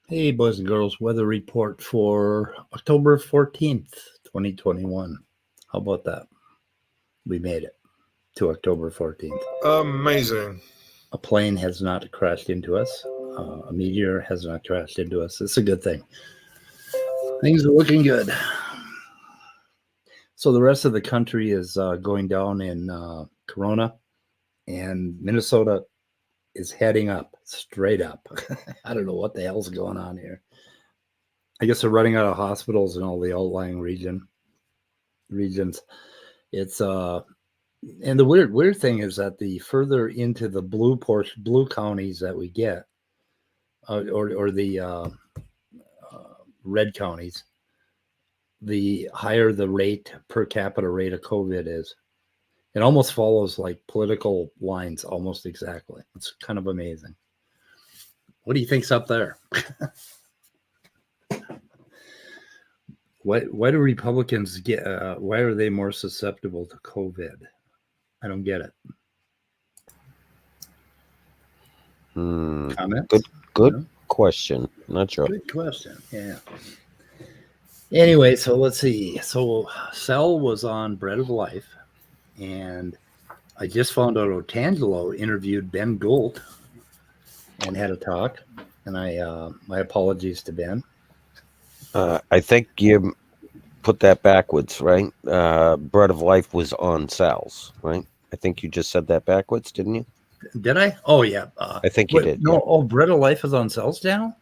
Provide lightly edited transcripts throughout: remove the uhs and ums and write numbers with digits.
Hey, boys and girls, weather report for October 14th, 2021. How about that? We made it to October 14th. Amazing. A plane has not crashed into us. A meteor has not crashed into us. It's a good thing. Things are looking good. So the rest of the country is going down in Corona, and Minnesota is heading up, straight up. I don't know what the hell's going on here. I guess they're running out of hospitals in all the outlying regions. It's and the weird thing is that the further into the blue counties that we get, or the red counties, the higher the rate per capita rate of COVID is. It almost follows like political lines almost exactly. It's kind of amazing. What do you think's up there? Why do Republicans get? Why are they more susceptible to COVID? I don't get it. Comments? Good question. Not sure. Good question. Yeah. Anyway, so let's see. So Sal was on Bread of Life. And I just found out Otangelo interviewed Ben Gould and had a talk. And my apologies to Ben. I think you put that backwards, right? Bread of Life was on Sal's, right? I think you just said that backwards, didn't you? Did I? Oh, yeah. I think you did. No, yeah. Bread of Life is on Sal's channel?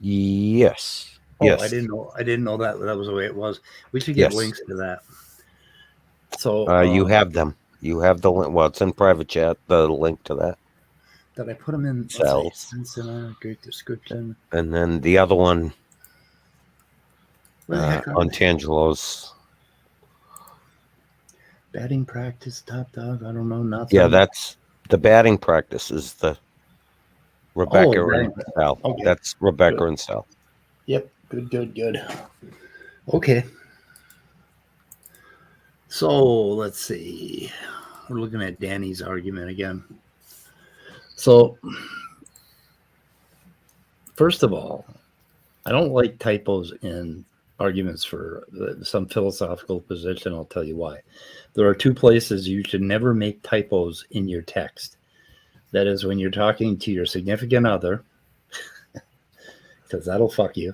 Yes. Oh, yes. I didn't know that was the way it was. We should get links to that. So you have them. You have the link. Well, it's in private chat. The link to that. Did I put them in? Cells. Great description. And then the other one on Tangelo's batting practice, top dog. I don't know nothing. Yeah, that's the batting practice. Is the Rebecca and Sal. Okay. That's Rebecca and Sal. Yep. Good. Okay. So let's see. We're looking at Danny's argument again. So, first of all, I don't like typos in arguments for some philosophical position. I'll tell you why. There are two places you should never make typos in your text. That is when you're talking to your significant other, because that'll fuck you.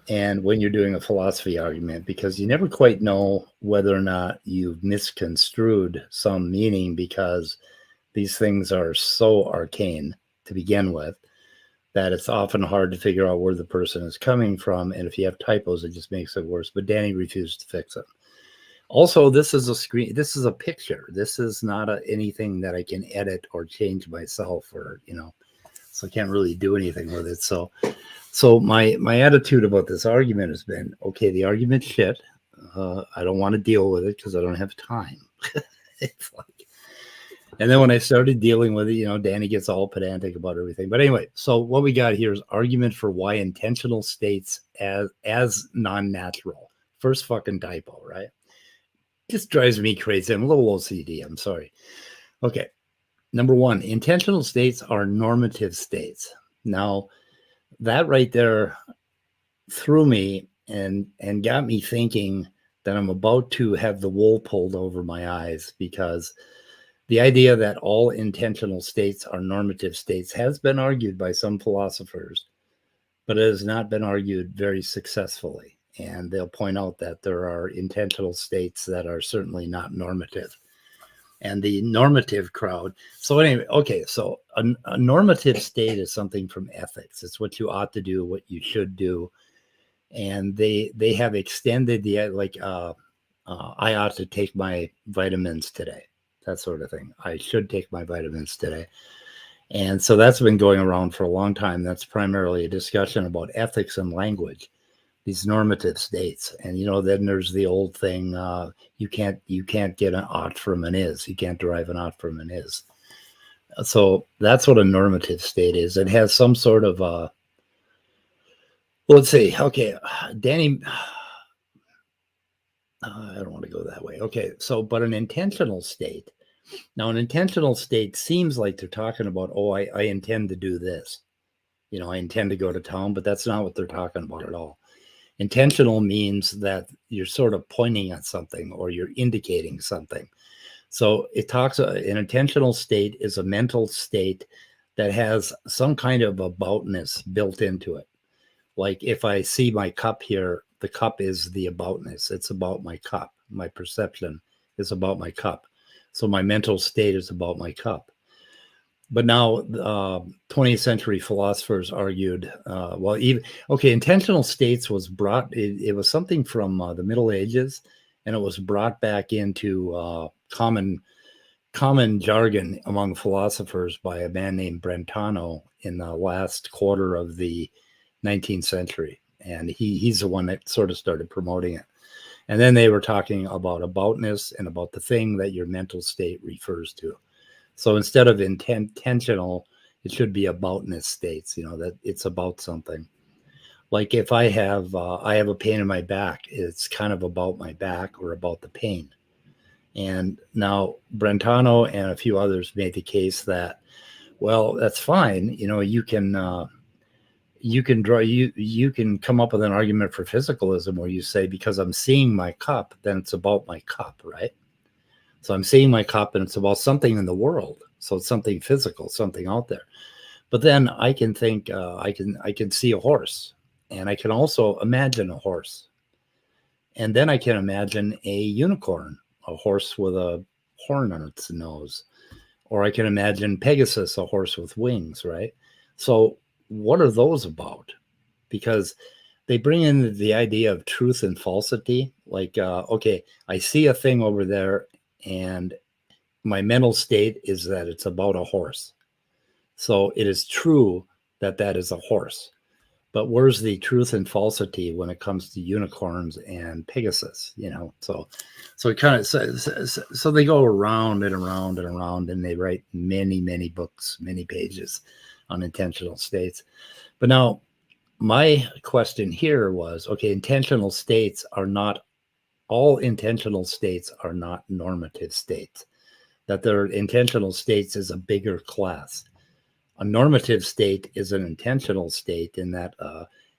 And when you're doing a philosophy argument, because you never quite know whether or not you've misconstrued some meaning, because these things are so arcane to begin with that it's often hard to figure out where the person is coming from. And if you have typos, it just makes it worse. But Danny refused to fix it. Also, this is a screen. This is a picture. This is not anything that I can edit or change myself, or, so I can't really do anything with it. So my attitude about this argument has been, okay, the argument's shit. I don't want to deal with it because I don't have time. It's like, and then when I started dealing with it, Danny gets all pedantic about everything. But anyway, so what we got here is argument for why intentional states as non-natural. First fucking typo, right? Just drives me crazy. I'm a little OCD. I'm sorry. Okay. Number one, intentional states are normative states. Now, that right there threw me and got me thinking that I'm about to have the wool pulled over my eyes, because the idea that all intentional states are normative states has been argued by some philosophers, but it has not been argued very successfully. And they'll point out that there are intentional states that are certainly not normative. and the normative crowd. So anyway, okay, so a normative state is something from ethics. It's what you ought to do, what you should do, and they have extended the I ought to take my vitamins today, that sort of thing. I should take my vitamins today. And so that's been going around for a long time. That's primarily a discussion about ethics and language, these normative states. And then there's the old thing, you can't get an ought from an is. You can't derive an ought from an is. So that's what a normative state is. It has some sort of well, let's see. Okay, Danny, I don't want to go that way. Okay, so but an intentional state. Now, an intentional state seems like they're talking about, oh, I intend to do this. I intend to go to town, but that's not what they're talking about at all. Intentional means that you're sort of pointing at something or you're indicating something. So it talks, an intentional state is a mental state that has some kind of aboutness built into it. Like if I see my cup here, the cup is the aboutness. It's about my cup. My perception is about my cup. So my mental state is about my cup. But now 20th century philosophers argued, intentional states was brought, it was something from the Middle Ages, and it was brought back into common jargon among philosophers by a man named Brentano in the last quarter of the 19th century. And he's the one that sort of started promoting it. And then they were talking about aboutness and about the thing that your mental state refers to. So instead of intentional, it should be aboutness states, that it's about something. Like if I have a pain in my back, it's kind of about my back or about the pain. And now Brentano and a few others made the case that, well, that's fine. You can come up with an argument for physicalism where you say, because I'm seeing my cup, then it's about my cup, right? So I'm seeing my cup and it's about something in the world. So it's something physical, something out there. But then I can think, I can see a horse, and I can also imagine a horse. And then I can imagine a unicorn, a horse with a horn on its nose. Or I can imagine Pegasus, a horse with wings, right? So what are those about? Because they bring in the idea of truth and falsity. Like, okay, I see a thing over there, and my mental state is that it's about a horse. So it is true that that is a horse. But where's the truth and falsity when it comes to unicorns and Pegasus? So it kind of so they go around and around and around, and they write many, many books, many pages on intentional states. But now my question here was, okay, all intentional states are not normative states, that their intentional states is a bigger class. A normative state is an intentional state in that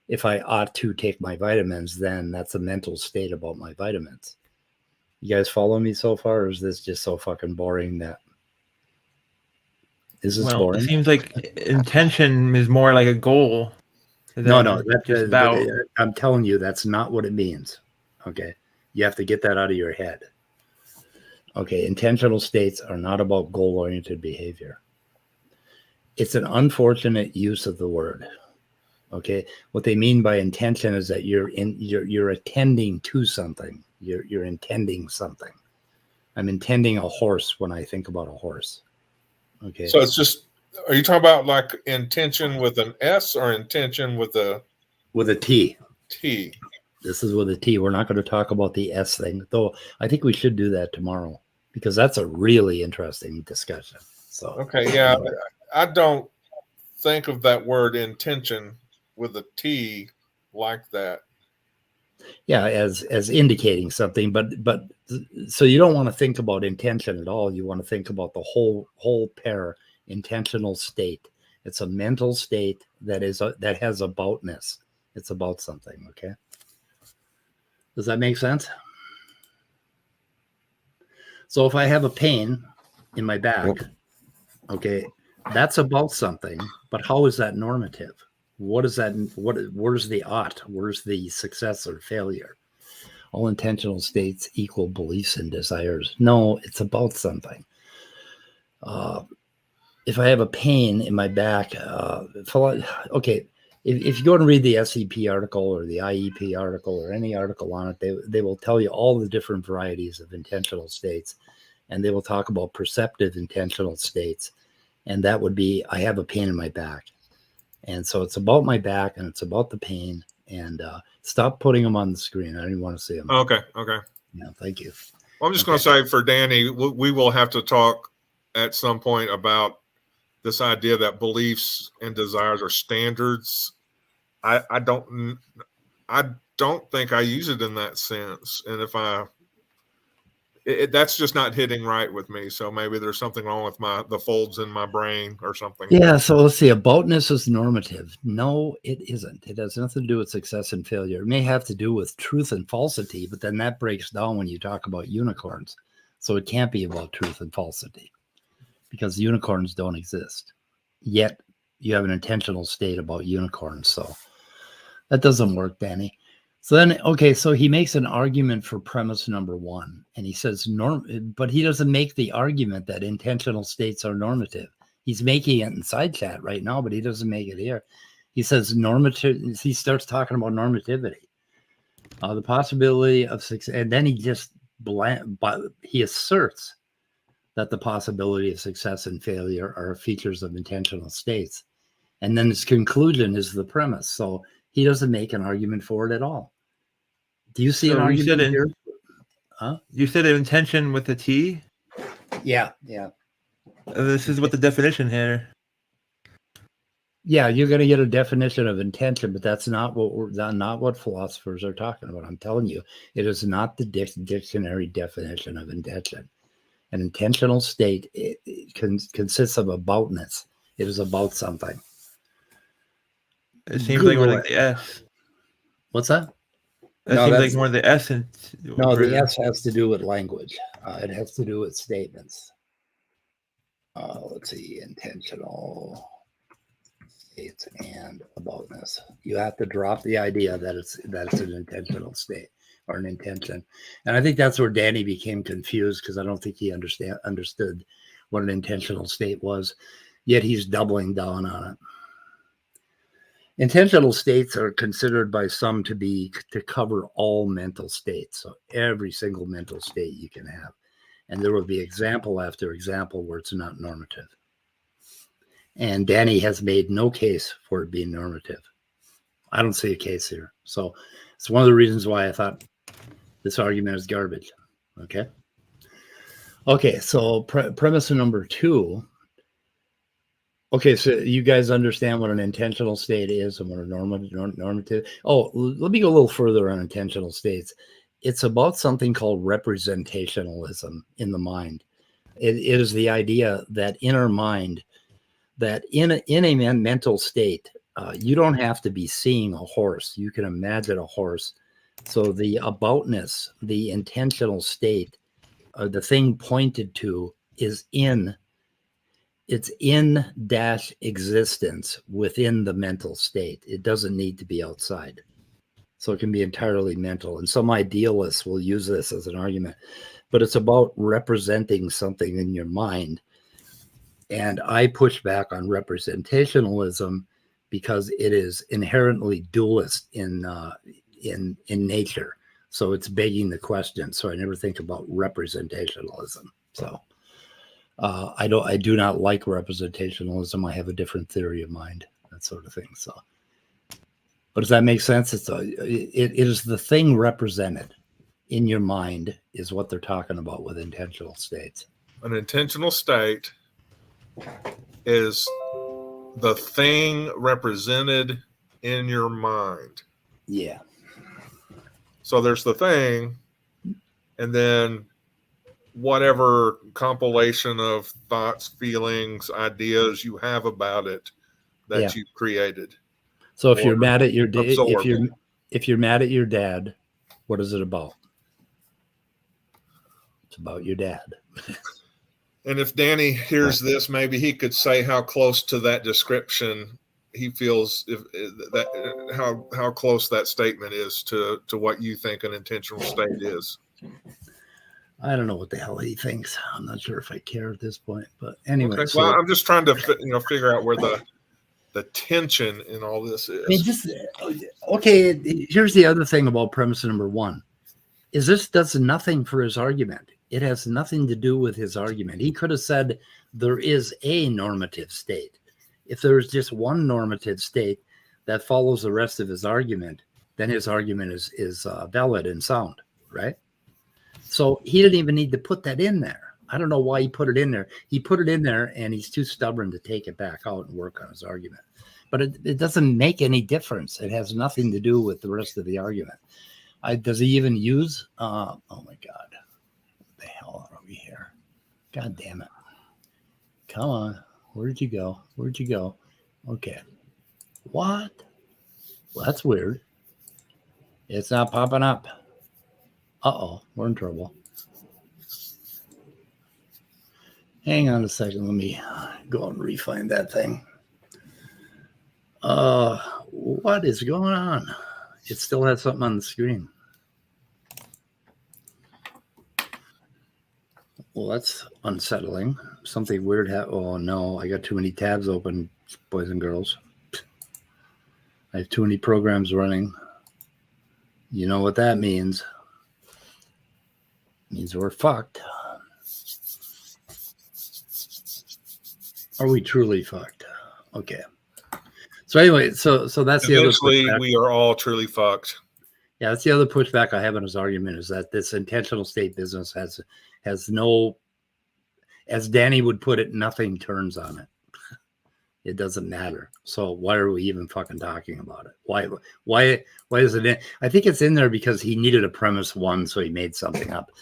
if I ought to take my vitamins, then that's a mental state about my vitamins. You guys follow me so far, or is this just so fucking boring that... Is this boring? It seems like intention is more like a goal. No, I'm telling you, that's not what it means. Okay, you have to get that out of your head. Okay, intentional states are not about goal-oriented behavior. It's an unfortunate use of the word. Okay, what they mean by intention is that you're attending to something. You're intending something. I'm intending a horse when I think about a horse. Okay. So it's just, are you talking about like intention with an S or intention with a T? T. This is with a T. We're not going to talk about the S thing, though. I think we should do that tomorrow because that's a really interesting discussion. So okay, yeah, I don't think of that word intention with a T like that. Yeah, as indicating something, but so you don't want to think about intention at all. You want to think about the whole pair, intentional state. It's a mental state that has aboutness. It's about something. Okay. Does that make sense? So if I have a pain in my back, okay, that's about something. But how is that normative? What is that? Where's the ought? Where's the success or failure? All intentional states equal beliefs and desires. No, it's about something. if I have a pain in my back, okay, if you go and read the SEP article or the IEP article or any article on it, they will tell you all the different varieties of intentional states, and they will talk about perceptive intentional states, and that would be I have a pain in my back, and so it's about my back and it's about the pain. And stop putting them on the screen. I don't even want to see them. Okay. Yeah, thank you. Well, I'm just going to say for Danny, we will have to talk at some point about this idea that beliefs and desires are standards. I don't think I use it in that sense, and if that's just not hitting right with me. So maybe there's something wrong with the folds in my brain or something. Yeah. So let's see. Aboutness is normative. No, it isn't. It has nothing to do with success and failure. It may have to do with truth and falsity, but then that breaks down when you talk about unicorns. So it can't be about truth and falsity because unicorns don't exist. Yet you have an intentional state about unicorns. So that doesn't work, Danny. So then, okay, so he makes an argument for premise number one, and he says but he doesn't make the argument that intentional states are normative. He's making it in side chat right now, but he doesn't make it here. He says normative. He starts talking about normativity, the possibility of success, and then he just he asserts that the possibility of success and failure are features of intentional states, and then his conclusion is the premise. So he doesn't make an argument for it at all. Do you see an argument here? Huh? You said intention with a T? Yeah. This is what the definition here. Yeah, you're going to get a definition of intention, but that's not what philosophers are talking about. I'm telling you, it is not the dictionary definition of intention. An intentional state consists of aboutness. It is about something. It seems like more like the S. What's that? It seems like more the essence. No, the S has to do with language. It has to do with statements. Let's see, intentional states and aboutness. You have to drop the idea that it's an intentional state or an intention. And I think that's where Danny became confused because I don't think he understood what an intentional state was. Yet he's doubling down on it. Intentional states are considered by some to cover all mental states. So every single mental state you can have. And there will be example after example where it's not normative. And Danny has made no case for it being normative. I don't see a case here. So it's one of the reasons why I thought this argument is garbage. Okay, so premise number two. Okay, so you guys understand what an intentional state is and what a normative. Oh, let me go a little further on intentional states. It's about something called representationalism in the mind. It is the idea that in our mind, that in a mental state, you don't have to be seeing a horse. You can imagine a horse. So the aboutness, the intentional state, the thing pointed to is it's in existence within the mental state. It doesn't need to be outside. So it can be entirely mental. And some idealists will use this as an argument, but it's about representing something in your mind. And I push back on representationalism because it is inherently dualist in nature. So it's begging the question. So I never think about representationalism. So I do not like representationalism. I have a different theory of mind, that sort of thing. So, but does that make sense? It is the thing represented in your mind is what they're talking about with intentional states. An intentional state is the thing represented in your mind. Yeah. So there's the thing, and then whatever compilation of thoughts, feelings, ideas you have about it that you've created. So if you're mad at your absorbed. if you're mad at your dad, what is it about? It's about your dad. And if Danny hears this, maybe he could say how close to that description he feels, how close that statement is to what you think an intentional state is. I don't know what the hell he thinks. I'm not sure if I care at this point, but anyway. Okay. So, Well, I'm just trying to figure out where the tension in all this I mean, is. just okay. Here's the other thing about premise number one: is this does nothing for his argument. It has nothing to do with his argument. He could have said there is a normative state. If there is just one normative state that follows the rest of his argument, then his argument is valid and sound, right? So he didn't even need to put that in there. I don't know why he put it in there. He put it in there, and he's too stubborn to take it back out and work on his argument. But it doesn't make any difference. It has nothing to do with the rest of the argument. Does he even use? Oh my God, what the hell are we here? God damn it! Come on, where'd you go? Where'd you go? Okay, what? Well, that's weird. It's not popping up. Uh-oh, we're in trouble. Hang on a second. Let me go and refind that thing. What is going on? It still has something on the screen. Well, that's unsettling. Something weird happened. Oh, no. I got too many tabs open, boys and girls. I have too many programs running. You know what that means. It means we're fucked. Are we truly fucked? Okay. So anyway, so that's the other pushback. We are all truly fucked. Yeah, that's the other pushback I have on his argument is that this intentional state business has no, as Danny would put it, nothing turns on it. It doesn't matter. So why are we even fucking talking about it? Why is it in? I think it's in there because he needed a premise one, so he made something up.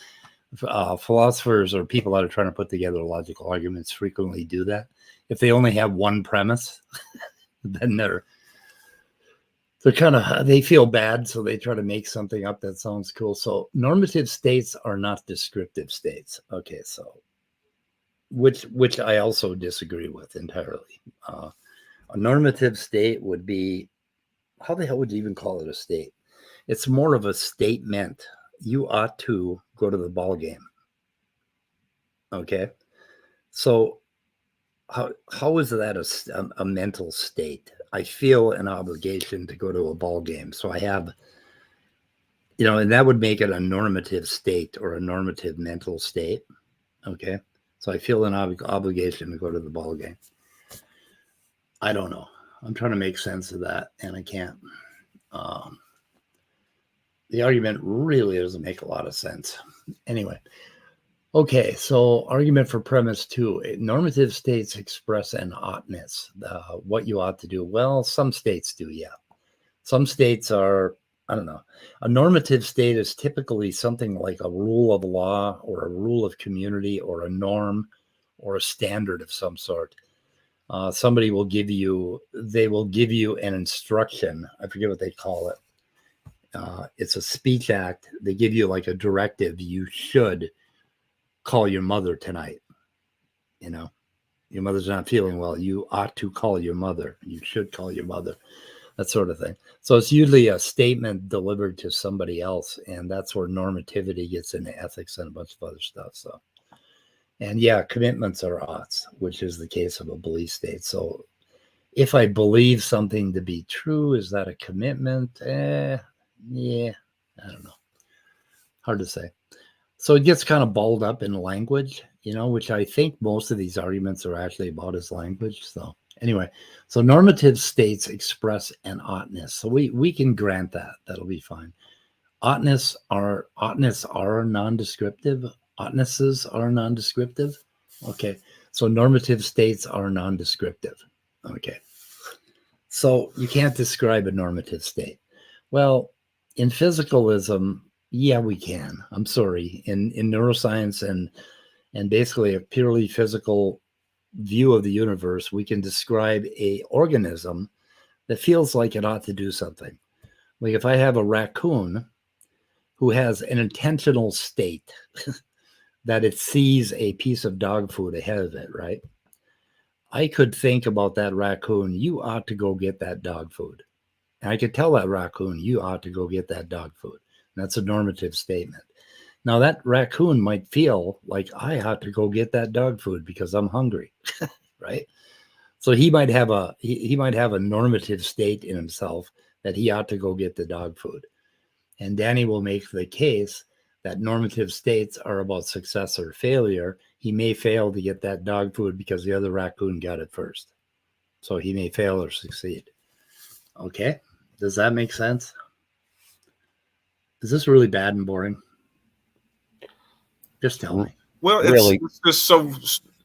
Philosophers or people that are trying to put together logical arguments frequently do that. If they only have one premise, then they're kind of, they feel bad, so they try to make something up that sounds cool. So normative states are not descriptive states. Okay, so which I also disagree with entirely. A normative state would be, how the hell would you even call it a state? It's more of a statement. You ought to go to the ball game. Okay, so how is that a mental state? I feel an obligation to go to a ball game, so I have, and that would make it a normative state or a normative mental state. Okay, so I feel an obligation to go to the ball game. I don't know. I'm trying to make sense of that, and I can't. The argument really doesn't make a lot of sense. Anyway, okay, so argument for premise two. Normative states express an oughtness, what you ought to do. Well, some states do, yeah. Some states are, I don't know. A normative state is typically something like a rule of law or a rule of community or a norm or a standard of some sort. Somebody will give you an instruction. I forget what they call it. It's a speech act. They give you like a directive. You should call your mother tonight. Your mother's not feeling well. You ought to call your mother. You should call your mother. That sort of thing. So it's usually a statement delivered to somebody else. And that's where normativity gets into ethics and a bunch of other stuff. So, and yeah, commitments are oughts, which is the case of a belief state. So if I believe something to be true, is that a commitment? Yeah, I don't know. Hard to say. So it gets kind of balled up in language, which I think most of these arguments are actually about his language. So anyway, so normative states express an oughtness. So we can grant that. That'll be fine. Oughtness are non-descriptive. Oughtnesses are non-descriptive. Okay. So normative states are non-descriptive. Okay. So you can't describe a normative state. Well, in physicalism, yeah, we can. I'm sorry. In neuroscience and basically a purely physical view of the universe, we can describe a organism that feels like it ought to do something. Like if I have a raccoon who has an intentional state that it sees a piece of dog food ahead of it, right? I could think about that raccoon, you ought to go get that dog food. And I could tell that raccoon, you ought to go get that dog food. And that's a normative statement. Now that raccoon might feel like I have to go get that dog food because I'm hungry, right? So he might have he might have a normative state in himself that he ought to go get the dog food. And Danny will make the case that normative states are about success or failure. He may fail to get that dog food because the other raccoon got it first. So he may fail or succeed. Okay. Does that make sense? Is this really bad and boring? Just tell me. Well, Really? it's just so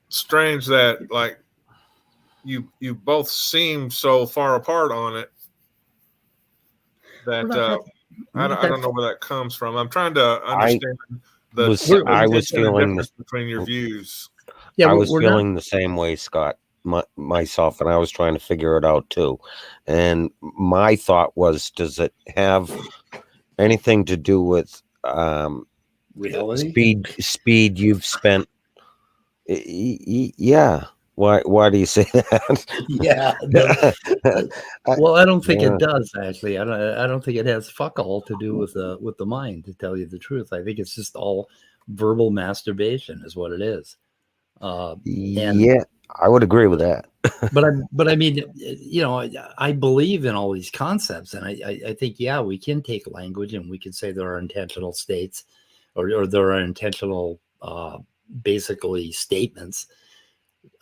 strange that like you both seem so far apart on it that I don't know where that comes from. I'm trying to understand I was feeling between your views. Yeah, I was feeling the same way, Scott, myself, and I was trying to figure it out too. And my thought was, does it have anything to do with reality? Speed you've spent? Yeah. Why do you say that? Yeah. Well, I don't think it does actually. I don't think it has fuck all to do with the mind, to tell you the truth. I think it's just all verbal masturbation is what it is. Yeah, I would agree with that. but I mean, you know, I believe in all these concepts, and I think, yeah, we can take language and we can say there are intentional states, or there are intentional, basically statements,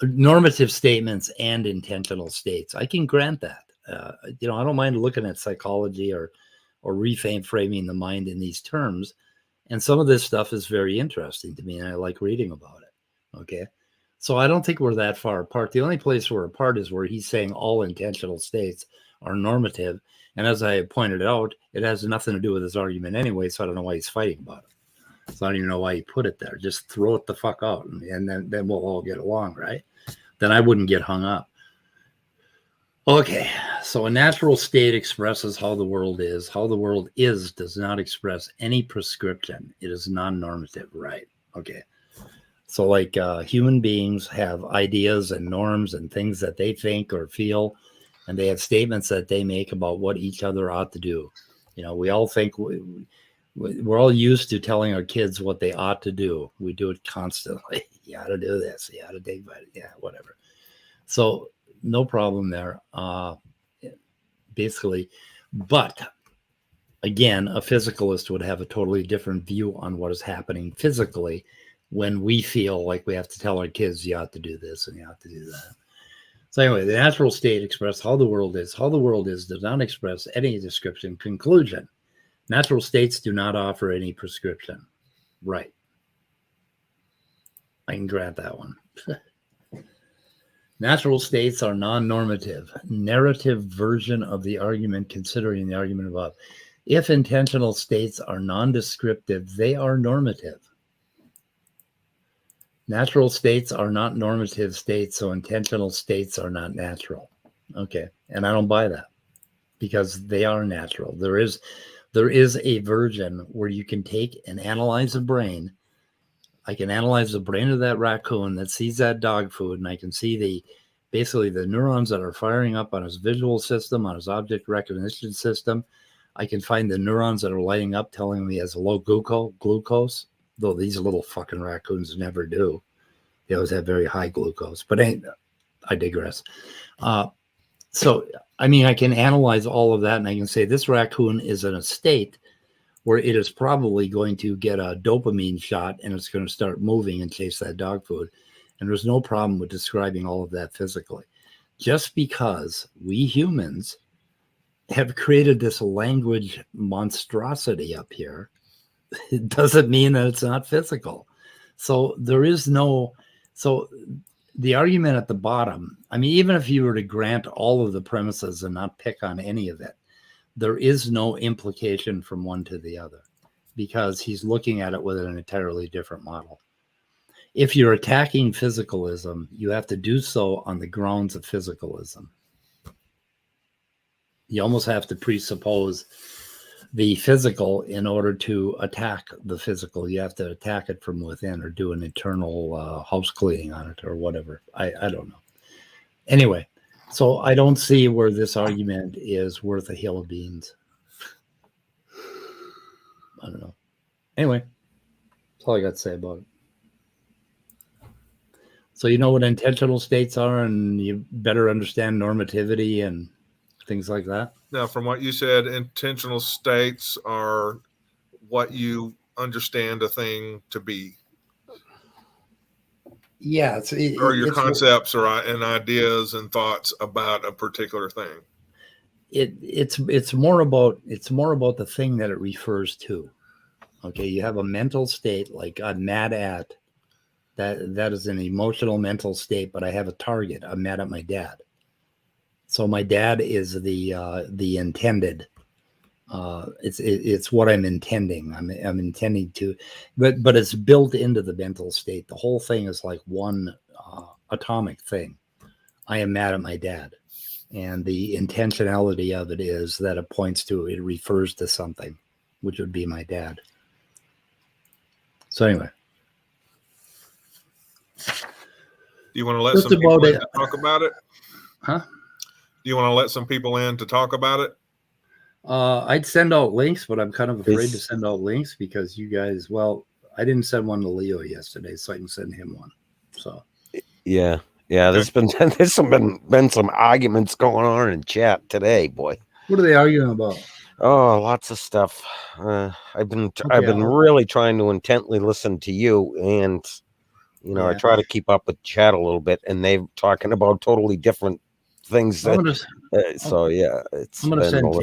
normative statements and intentional states. I can grant that. You know, I don't mind looking at psychology or reframing the mind in these terms. And some of this stuff is very interesting to me, and I like reading about it. Okay. So I don't think we're that far apart. The only place we're apart is where he's saying all intentional states are normative. And as I pointed out, it has nothing to do with his argument anyway. So I don't know why he's fighting about it. So I don't even know why he put it there. Just throw it the fuck out, and then we'll all get along, right? Then I wouldn't get hung up. Okay, so a natural state expresses how the world is. How the world is does not express any prescription. It is non-normative, right? Okay. So like human beings have ideas and norms and things that they think or feel, and they have statements that they make about what each other ought to do. You know, we all think we're all used to telling our kids what they ought to do. We do it constantly. You ought to do this. You ought to dig by it. Yeah, whatever. So no problem there, basically. But again, a physicalist would have a totally different view on what is happening physically when we feel like we have to tell our kids, you ought to do this and you ought to do that. So anyway, the natural state expresses how the world is. How the world is does not express any description. Conclusion: natural states do not offer any prescription. Right. I can grant that one. Natural states are non-normative. Narrative version of the argument, considering the argument above. If intentional states are non-descriptive, they are normative. Natural states are not normative states, so intentional states are not natural. Okay, and I don't buy that because they are natural. There is a version where you can take and analyze a brain. I can analyze the brain of that raccoon that sees that dog food, and I can see basically the neurons that are firing up on his visual system, on his object recognition system. I can find the neurons that are lighting up telling me he has a low glucose, though these little fucking raccoons never do. They always have very high glucose, but I digress. So, I mean, I can analyze all of that, and I can say this raccoon is in a state where it is probably going to get a dopamine shot and it's going to start moving and chase that dog food. And there's no problem with describing all of that physically. Just because we humans have created this language monstrosity up here, it doesn't mean that it's not physical. So so the argument at the bottom, I mean, even if you were to grant all of the premises and not pick on any of it, there is no implication from one to the other because he's looking at it with an entirely different model. If you're attacking physicalism, you have to do so on the grounds of physicalism. You almost have to presuppose the physical in order to attack the physical. You have to attack it from within or do an internal house cleaning on it or whatever. I don't know. Anyway, so I don't see where this argument is worth a hill of beans. I don't know. Anyway, That's all I got to say about it. So you know what intentional states are, and you better understand normativity and things like that. Now, from what you said, intentional states are what you understand a thing to be, Yeah, or your concepts or and ideas and thoughts about a particular thing. It's more about the thing that it refers to. Okay, you have a mental state like I'm mad at. That is an emotional mental state, but I have a target. I'm mad at my dad. So my dad is the intended. It's what I'm intending. I'm intending to, but it's built into the mental state. The whole thing is like one atomic thing. I am mad at my dad, and the intentionality of it is that it points to, it refers to something, which would be my dad. So anyway. Do you want to let some people in to talk about it? Huh? Do you want to let some people in to talk about it? I'd send out links, but I'm kind of afraid to send out links because you guys, well, I didn't send one to Leo yesterday, so I can send him one. So yeah. There's been some arguments going on in chat today, boy. What are they arguing about? Oh, lots of stuff. I've been really trying to intently listen to you, and I try to keep up with chat a little bit, and they're talking about totally different things. So yeah, I'm gonna send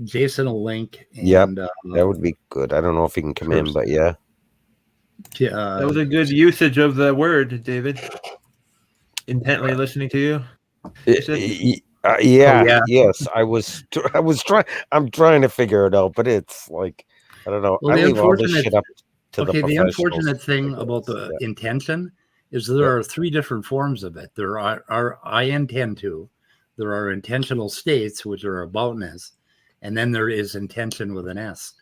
Jason a link. And, that would be good. I don't know if he can come in, but yeah. That was a good usage of the word, David. Intently listening to you. Yes, I was trying. I'm trying to figure it out, but it's like I don't know. Well, I leave all this shit up to the the unfortunate thing about the intention is there are three different forms of it. There are I intend to. There are intentional states, which are aboutness, and then there is intention with an S.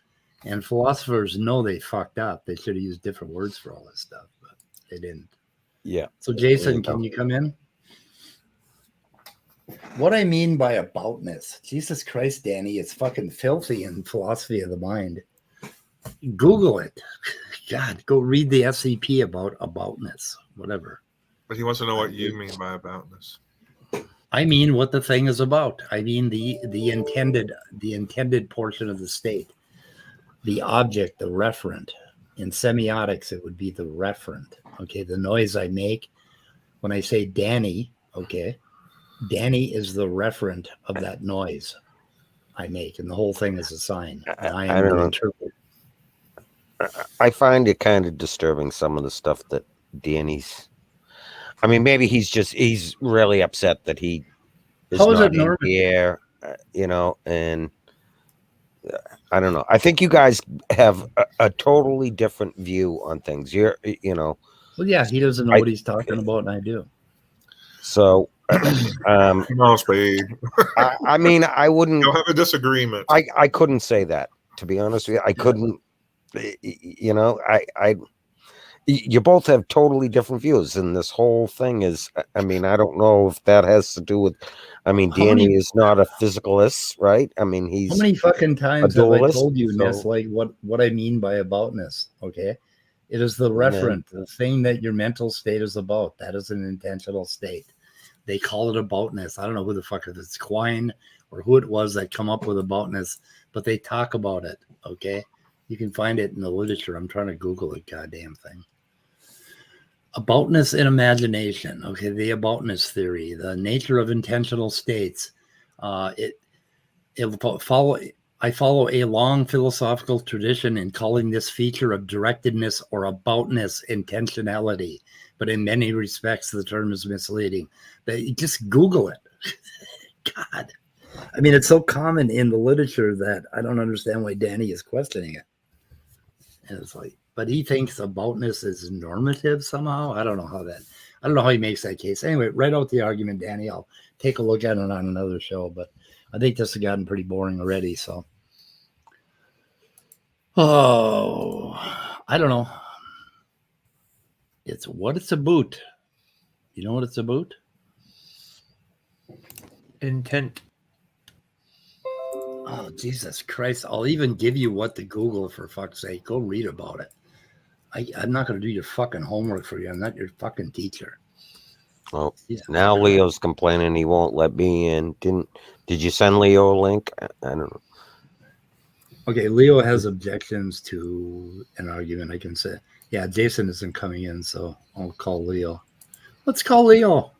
And philosophers know they fucked up. They should have used different words for all this stuff, but they didn't. Yeah. So, Jason, can you come in? What I mean by aboutness, Jesus Christ, Danny, it's fucking filthy in philosophy of the mind. Google it. God, go read the SCP about aboutness, whatever. But he wants to know what you mean by aboutness. I mean what the thing is about. I mean the intended portion of the state, the object, the referent. In semiotics, it would be the referent. Okay, the noise I make when I say Danny. Okay, Danny is the referent of that noise I make, and the whole thing is a sign. And I am the interpreter. I find it kind of disturbing, some of the stuff that Danny's. I mean, maybe he's really upset that he is not in here, and I don't know. I think you guys have a totally different view on things. Well, yeah, he doesn't know what he's talking about, and I do. So, no speed. I mean, I wouldn't. You'll have a disagreement. I couldn't say that, to be honest with you. I couldn't. You both have totally different views, and this whole thing is. I mean, I don't know if that has to do with. I mean, Danny is not a physicalist, right? I mean, he's. How many fucking times have I told you, Ness, like what I mean by aboutness? Okay, it is the referent, the thing that your mental state is about. That is an intentional state. They call it aboutness. I don't know who the fuck it is. It's Quine or who it was that come up with aboutness, but they talk about it. Okay, you can find it in the literature. I'm trying to Google it. Goddamn thing. Aboutness in imagination. Okay, the aboutness theory, the nature of intentional states. I follow a long philosophical tradition in calling this feature of directedness or aboutness intentionality, but in many respects the term is misleading. Just Google it. God, I mean, it's so common in the literature that I don't understand why Danny is questioning it. And it's like, but he thinks aboutness is normative somehow. I don't know how he makes that case. Anyway, write out the argument, Danny. I'll take a look at it on another show, but I think this has gotten pretty boring already. So, I don't know. It's what it's about. You know what it's about? Intent. Oh, Jesus Christ. I'll even give you what to Google, for fuck's sake. Go read about it. I'm not going to do your fucking homework for you. I'm not your fucking teacher. Oh, now Leo's complaining he won't let me in. Did you send Leo a link? I don't know. Okay, Leo has objections to an argument. I can say, yeah, Jason isn't coming in, so I'll call Leo. Let's call Leo.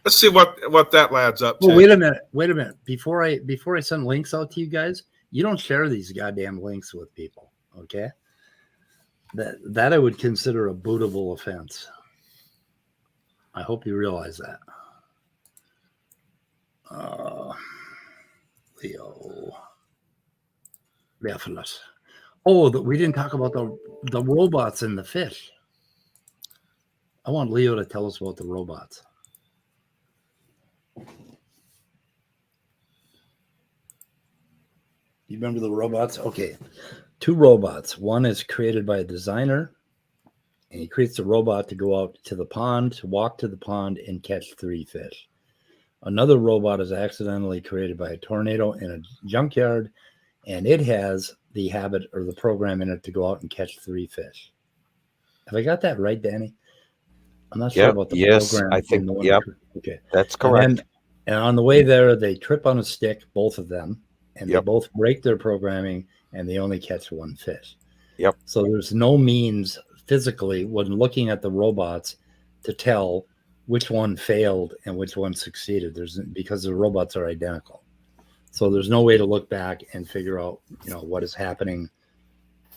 Let's see what that lad's up to. Well, wait a minute. Before I send links out to you guys, you don't share these goddamn links with people, okay? That I would consider a bootable offense. I hope you realize that. Leo. Definitely. Oh, we didn't talk about the robots and the fish. I want Leo to tell us about the robots. You remember the robots? Okay. 2 robots. One is created by a designer, and he creates a robot to go out to the pond, to walk to the pond and catch 3 fish. Another robot is accidentally created by a tornado in a junkyard, and it has the habit or the program in it to go out and catch 3 fish. Have I got that right, Danny? I'm not sure about the program. I think, yep. Okay. That's correct. And on the way there, they trip on a stick, both of them, and Yep. they both break their programming, and they only catch 1 fish. Yep. So there's no means physically when looking at the robots to tell which one failed and which one succeeded. Because the robots are identical. So there's no way to look back and figure out, what is happening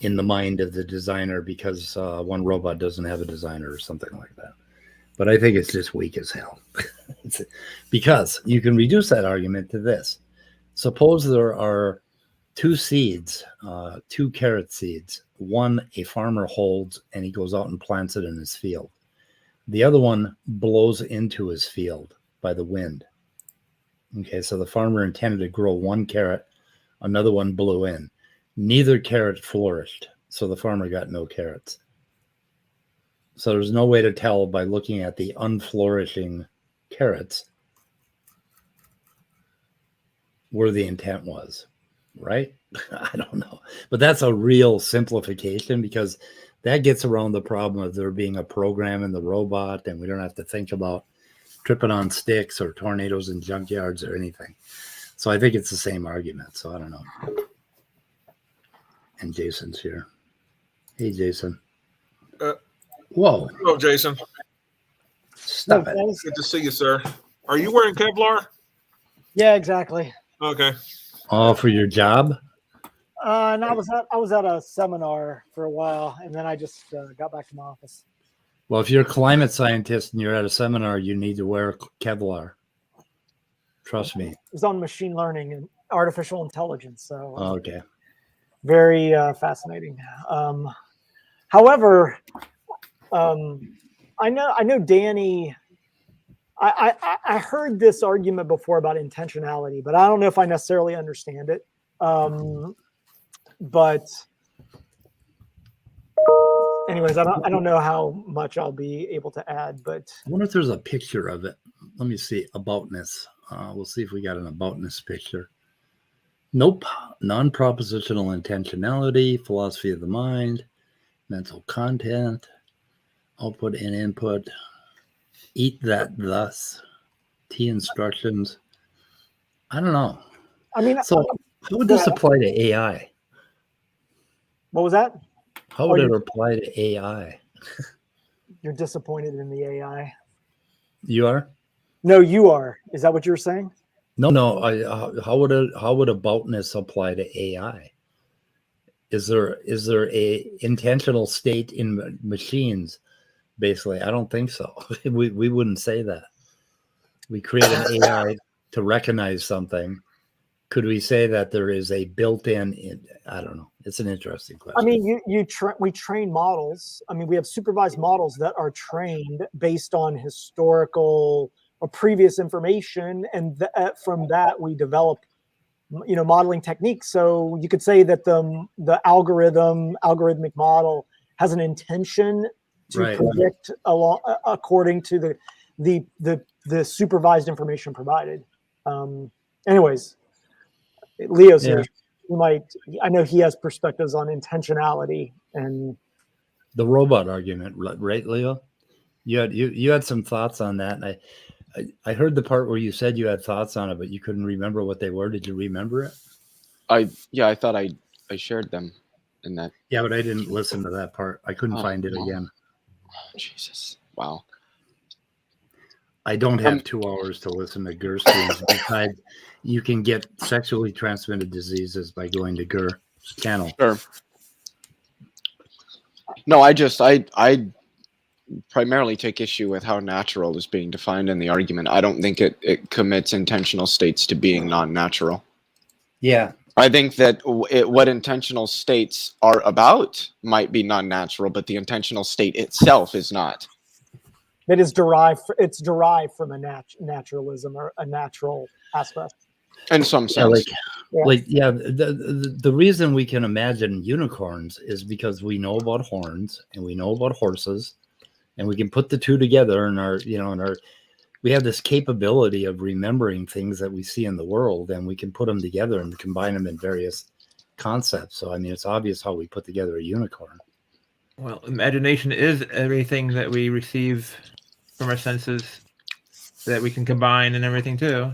in the mind of the designer because one robot doesn't have a designer or something like that. But I think it's just weak as hell. Because you can reduce that argument to this. Suppose there are 2 seeds, 2 carrot seeds. One a farmer holds and he goes out and plants it in his field. The other one blows into his field by the wind. Okay, so the farmer intended to grow 1 carrot, another one blew in. Neither carrot flourished, so the farmer got no carrots. So there's no way to tell by looking at the unflourishing carrots where the intent was, right? I don't know. But that's a real simplification because that gets around the problem of there being a program in the robot and we don't have to think about tripping on sticks or tornadoes in junkyards or anything. So I think it's the same argument. So I don't know. And Jason's here. Hey, Jason. Whoa. Hello, Jason. Stop it. Good to see you, sir. Are you wearing Kevlar? Yeah, exactly. Okay. Oh, for your job? And I was at a seminar for a while, and then I just got back to my office. Well, if you're a climate scientist and you're at a seminar, you need to wear Kevlar. Trust me. It was on machine learning and artificial intelligence. So Okay. Very fascinating. However, I know Danny. I heard this argument before about intentionality, but I don't know if I necessarily understand it. But anyways, I don't know how much I'll be able to add. But I wonder if there's a picture of it. Let me see. Aboutness. We'll see if we got an aboutness picture. Nope. Non-propositional intentionality, philosophy of the mind, mental content, output and input, eat that thus, T instructions. I don't know. I mean, so how would this apply to AI? What was that? How would it apply to AI? You're disappointed in the AI. You are? No, you are. Is that what you were saying? No. How would aboutness apply to AI? Is there a intentional state in machines? Basically, I don't think so. We wouldn't say that. We create an AI to recognize something. Could we say that there is a built-in? I don't know. It's an interesting question. I mean, we train models. I mean, we have supervised models that are trained based on historical or previous information, and from that we develop, modeling techniques. So you could say that the algorithmic model has an intention to predict according to the supervised information provided. Anyways, Leo's here. I know he has perspectives on intentionality, and The robot argument, right, Leo? You had some thoughts on that, and I heard the part where you said you had thoughts on it, but you couldn't remember what they were. Did you remember it? I thought I shared them in that. Yeah, but I didn't listen to that part. I couldn't find it again. Jesus. Wow. I don't have 2 hours to listen to GER streams. Besides, you can get sexually transmitted diseases by going to GER channel. Sure. No, I primarily take issue with how natural is being defined in the argument. I don't think it commits intentional states to being non-natural. Yeah. I think that what intentional states are about might be non-natural, but the intentional state itself is not. It is derived. It's derived from a naturalism or a natural aspect. In some sense, the reason we can imagine unicorns is because we know about horns and we know about horses, and we can put the two together we have this capability of remembering things that we see in the world, and we can put them together and combine them in various concepts. So, I mean, it's obvious how we put together a unicorn. Well, imagination is everything that we receive from our senses that we can combine and everything too.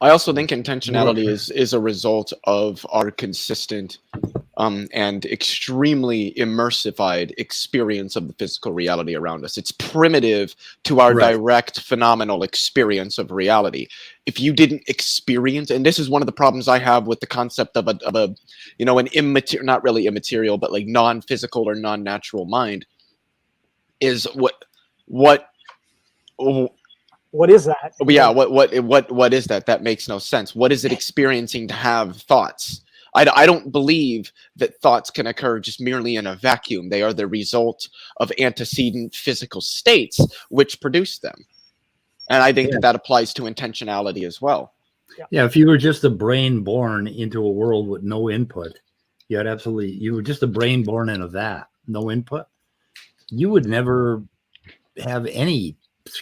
I also think intentionality is a result of our consistent and extremely immersified experience of the physical reality around us. It's primitive to our direct phenomenal experience of reality. If you didn't experience, and this is one of the problems I have with the concept of an immaterial, not really immaterial, but like non-physical or non-natural mind, is what is that? Yeah, what is that? That makes no sense. What is it experiencing to have thoughts? I don't believe that thoughts can occur just merely in a vacuum. They are the result of antecedent physical states which produce them. And I think that applies to intentionality as well. Yeah, if you were just a brain born into a world with no input, you were just a brain born in a vat, no input, you would never have any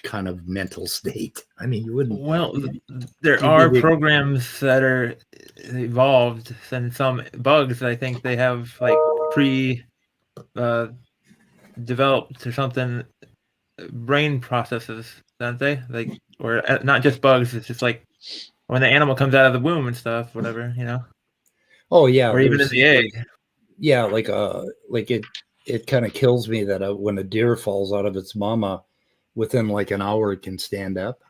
kind of mental state. I mean, you wouldn't. Well, there are programs that are evolved, and some bugs, I think they have like developed or something brain processes, don't they? Like, or not just bugs. It's just like when the animal comes out of the womb and stuff, whatever, Oh yeah, or even in the egg. Yeah, like it kind of kills me that when a deer falls out of its mama, within like an hour it can stand up.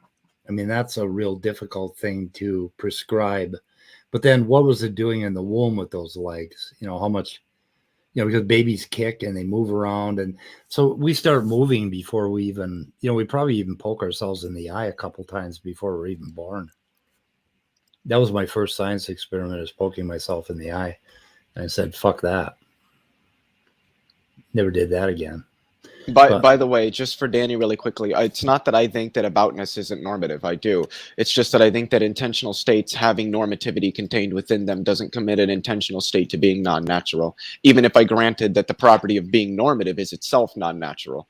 I mean, that's a real difficult thing to prescribe. But then what was it doing in the womb with those legs? How much, because babies kick and they move around. And so we start moving before we even, we probably even poke ourselves in the eye a couple times before we're even born. That was my first science experiment, is poking myself in the eye. And I said, fuck that. Never did that again. By the way, just for Danny really quickly, it's not that I think that aboutness isn't normative. I do. It's just that I think that intentional states having normativity contained within them doesn't commit an intentional state to being non-natural, even if I granted that the property of being normative is itself non-natural.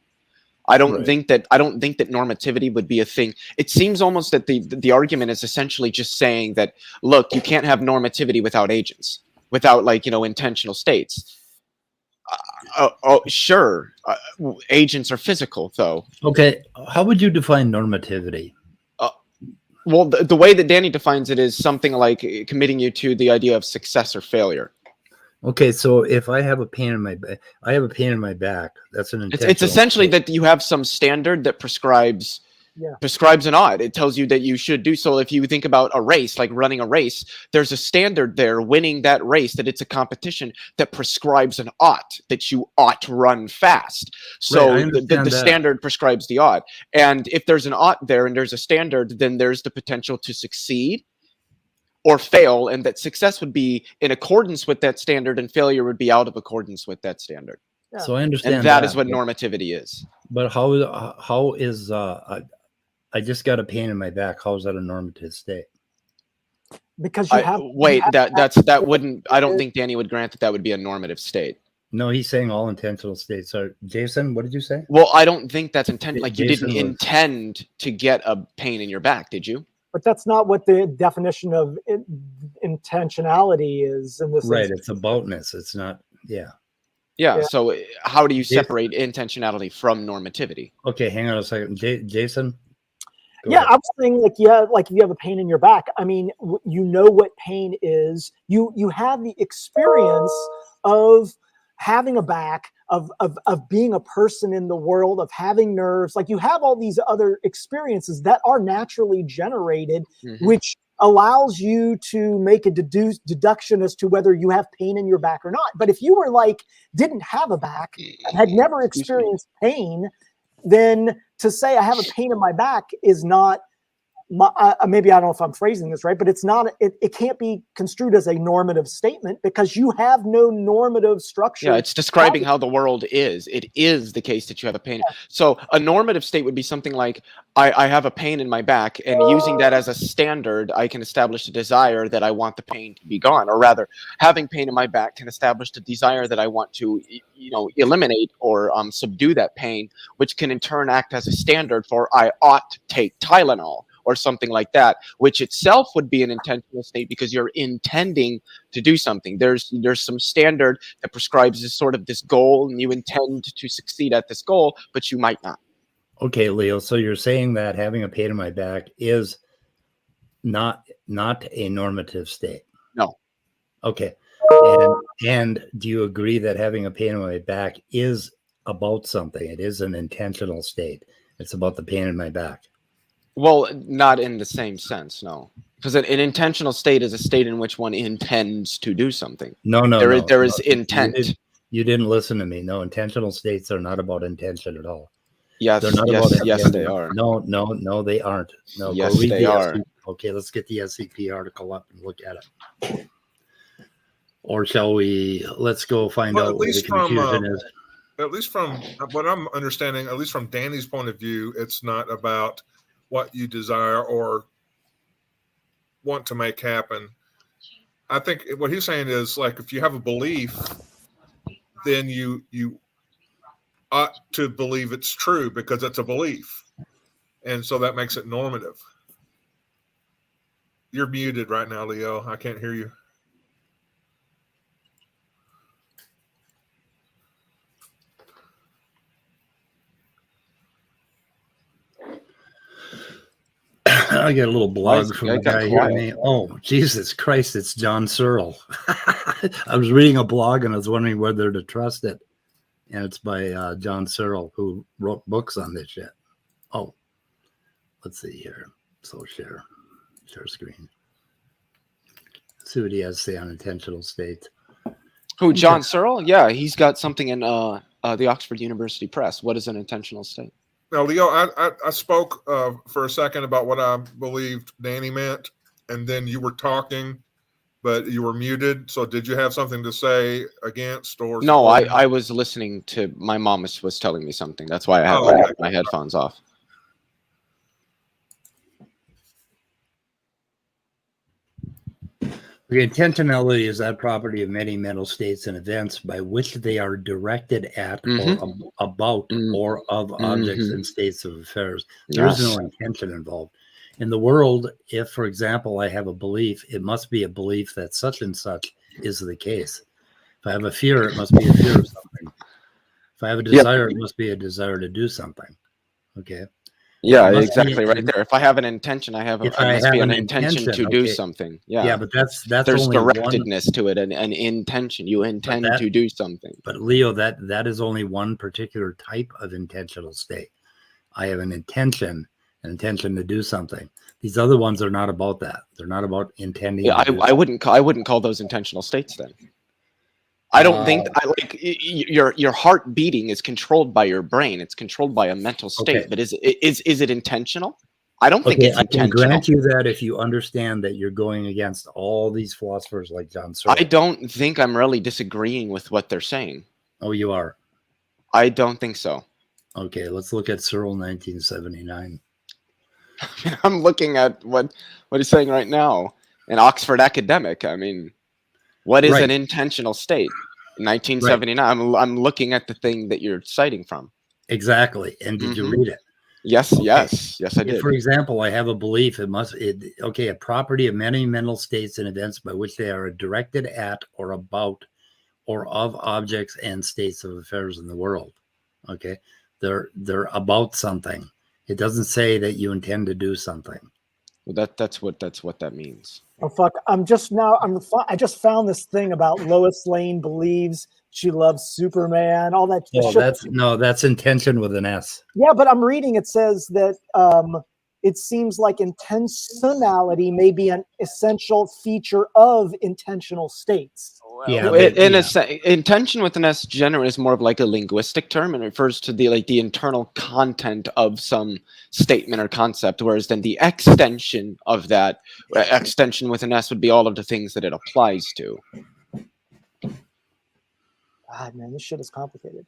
I don't think that normativity would be a thing. It seems almost that the argument is essentially just saying that, look, you can't have normativity without agents, without intentional states. Sure. Agents are physical, though. Okay. How would you define normativity? Well, the way that Danny defines it is something like committing you to the idea of success or failure. Okay, so if I have a pain in my back, that's an intentional it's essentially state. that you have some standard that prescribes an odd. It tells you that you should do so. If you think about a race, like running a race, there's a standard there, winning that race, that it's a competition that prescribes an ought, that you ought to run fast. So the standard prescribes the ought. And if there's an ought there and there's a standard, then there's the potential to succeed or fail, and that success would be in accordance with that standard and failure would be out of accordance with that standard. Yeah. So I understand, and that is what normativity is. But how is I just got a pain in my back? How is that a normative state? Because you have that wouldn't. I don't think Danny would grant that would be a normative state. No, he's saying all intentional states are. Jason, what did you say? Well, I don't think that's intent. Like, you Jason didn't intend to get a pain in your back, did you? But that's not what the definition of intentionality is in this. Right, it's aboutness. It's not. Yeah. Yeah. Yeah. So how do you separate intentionality from normativity? Okay, hang on a second. Jason? Go Yeah, ahead. I was saying, like, yeah, like if you have a pain in your back, I mean, you know what pain is. You have the experience of having a back, of being a person in the world, of having nerves. Like, you have all these other experiences that are naturally generated, which allows you to make a deduction as to whether you have pain in your back or not. But if you were like, didn't have a back, had never experienced pain, then to say I have a pain in my back is not, maybe I don't know if I'm phrasing this right, but it's not, it can't be construed as a normative statement because you have no normative structure. Yeah, it's describing how the world is. It is the case that you have a pain. So a normative state would be something like, I have a pain in my back, and using that as a standard, I can establish a desire that I want the pain to be gone. Or rather, having pain in my back can establish the desire that I want to, eliminate or subdue that pain, which can in turn act as a standard for I ought to take Tylenol, or something like that, which itself would be an intentional state because you're intending to do something. There's some standard that prescribes this goal, and you intend to succeed at this goal, but you might not. Okay, Leo. So you're saying that having a pain in my back is not a normative state? No. Okay. And do you agree that having a pain in my back is about something? It is an intentional state. It's about the pain in my back. Well, not in the same sense, no. Because an intentional state is a state in which one intends to do something. No. There is intent. You didn't listen to me. No, intentional states are not about intention at all. Yes, they're not yes, about yes, they are. No, they aren't. No, yes, go read they are. Okay, let's get the SCP article up and look at it. Or shall we? Let's go find out what the confusion is. At least from what I'm understanding, at least from Danny's point of view, it's not about what you desire or want to make happen. I think what he's saying is, like, if you have a belief, then you ought to believe it's true because it's a belief. And so that makes it normative. You're muted right now, Leo. I can't hear you. I get a little blog from a guy here. Oh, Jesus Christ, it's John Searle. I was reading a blog and I was wondering whether to trust it. And it's by John Searle, who wrote books on this shit. Oh, let's see here. So share screen. See what he has to say on intentional states. Who, John Searle? Yeah, he's got something in the Oxford University Press. What is an intentional state? Now, Leo, I spoke for a second about what I believed Danny meant, and then you were talking, but you were muted. So did you have something to say against or? No, I was listening to, my mom was telling me something. That's why I had my headphones off. The intentionality is that property of many mental states and events by which they are directed at or about or of objects and states of affairs. There is no intention involved. In the world, if, for example, I have a belief, it must be a belief that such and such is the case. If I have a fear, it must be a fear of something. If I have a desire, it must be a desire to do something. Okay. Yeah, exactly right there. If I have an intention, I must be an intention to do something. Yeah, but that's there's only directedness to it, an intention. You intend to do something. But Leo, that is only one particular type of intentional state. I have an intention to do something. These other ones are not about that. They're not about intending. Yeah, I wouldn't call those intentional states then. I don't think your heart beating is controlled by your brain. It's controlled by a mental state. Okay. But is it intentional? I don't think it's intentional. I can grant you that if you understand that you're going against all these philosophers like John Searle. I don't think I'm really disagreeing with what they're saying. Oh, you are? I don't think so. Okay, let's look at Searle 1979. I'm looking at what he's saying right now. An Oxford academic. I mean, what is an intentional state? 1979. Right. I'm looking at the thing that you're citing from. Exactly. And did you read it? Yes, okay. yes, I did. For example, I have a belief a property of many mental states and events by which they are directed at or about or of objects and states of affairs in the world. Okay, they're about something. It doesn't say that you intend to do something. Well, that's what that means. Oh fuck! I just found this thing about Lois Lane believes she loves Superman. All that. Oh, that's intention with an S. Yeah, but I'm reading. It says that it seems like intentionality may be an essential feature of intentional states. Yeah, intention with an S generally is more of like a linguistic term and refers to the internal content of some statement or concept, whereas then the extension of that extension with an S would be all of the things that it applies to. God, man, this shit is complicated.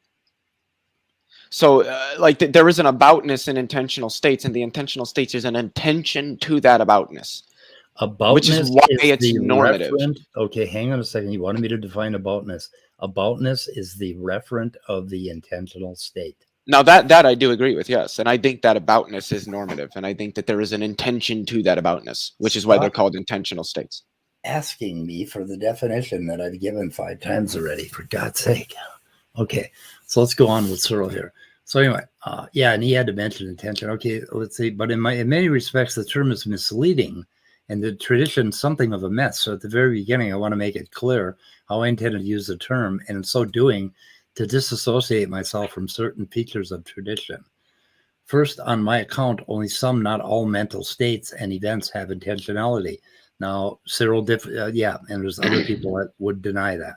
So, there is an aboutness in intentional states, and the intentional states is an intention to that aboutness. Aboutness, which is why it's normative. Okay, hang on a second. You wanted me to define aboutness. Aboutness is the referent of the intentional state. Now that I do agree with, yes. And I think that aboutness is normative. And I think that there is an intention to that aboutness, which is why they're called intentional states. Asking me for the definition that I've given 5 times already, for God's sake. Okay, so let's go on with Searle here. So anyway, and he had to mention intention. Okay, let's see. But in many respects, the term is misleading, and the tradition something of a mess. So at the very beginning, I want to make it clear how I intended to use the term, and in so doing, to disassociate myself from certain features of tradition. First, on my account, only some, not all mental states and events have intentionality. Now, Cyril, and there's other people that would deny that.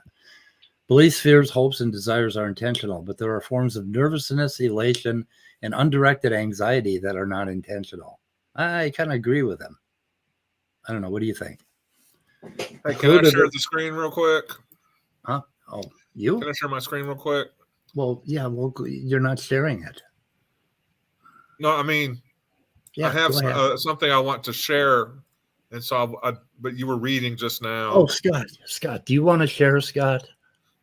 Beliefs, fears, hopes, and desires are intentional, but there are forms of nervousness, elation, and undirected anxiety that are not intentional. I kind of agree with him. I don't know. What do you think? Hey, can I share the screen real quick? Huh? Oh, you? Can I share my screen real quick? Well, yeah. Well, you're not sharing it. No, I mean, I have something I want to share, and so but you were reading just now. Oh, Scott, do you want to share, Scott?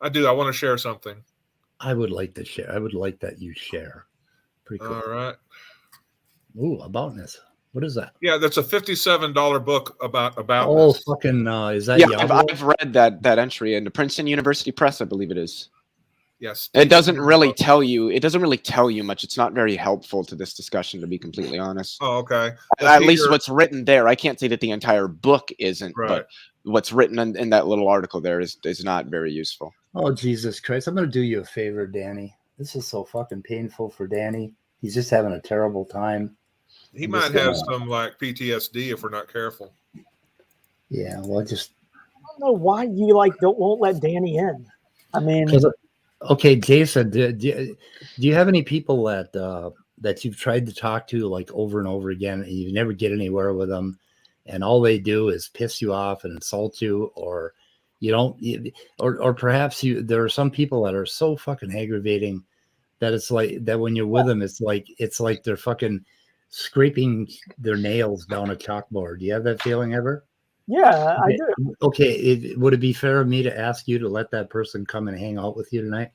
I do. I want to share something. I would like to share. I would like that you share. Pretty cool. All right. Ooh, aboutness. What is that? Yeah, that's a $57 book about. Oh, fucking! Is that? Yeah, I've read that entry in the Princeton University Press, I believe it is. Yes. It doesn't really tell you. It doesn't really tell you much. It's not very helpful to this discussion, to be completely honest. Oh, okay. At least what's written there. I can't say that the entire book isn't, but what's written in that little article there is not very useful. Oh, Jesus Christ! I'm going to do you a favor, Danny. This is so fucking painful for Danny. He's just having a terrible time. He might have some PTSD if we're not careful. Yeah, well, I don't know why you won't let Danny in. I mean, okay, Jason, do you have any people that you've tried to talk to over and over again, and you never get anywhere with them, and all they do is piss you off and insult you, or you don't, or perhaps there are some people that are so fucking aggravating that it's like that when you're with them, it's like they're fucking scraping their nails down a chalkboard. Do you have that feeling ever? Yeah, I do. Okay, would it be fair of me to ask you to let that person come and hang out with you tonight?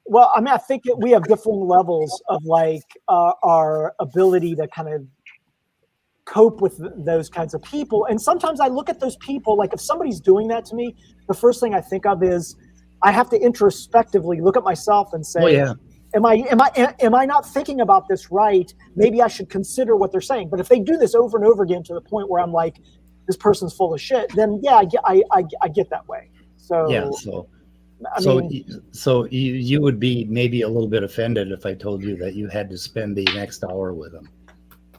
Well, I mean, I think we have different levels of our ability to kind of cope with those kinds of people. And sometimes I look at those people, if somebody's doing that to me, the first thing I think of is I have to introspectively look at myself and say, oh, yeah. Am I not thinking about this right? Maybe I should consider what they're saying. But if they do this over and over again to the point where I'm like, this person's full of shit, then yeah, I get that way. So yeah, so you would be maybe a little bit offended if I told you that you had to spend the next hour with them,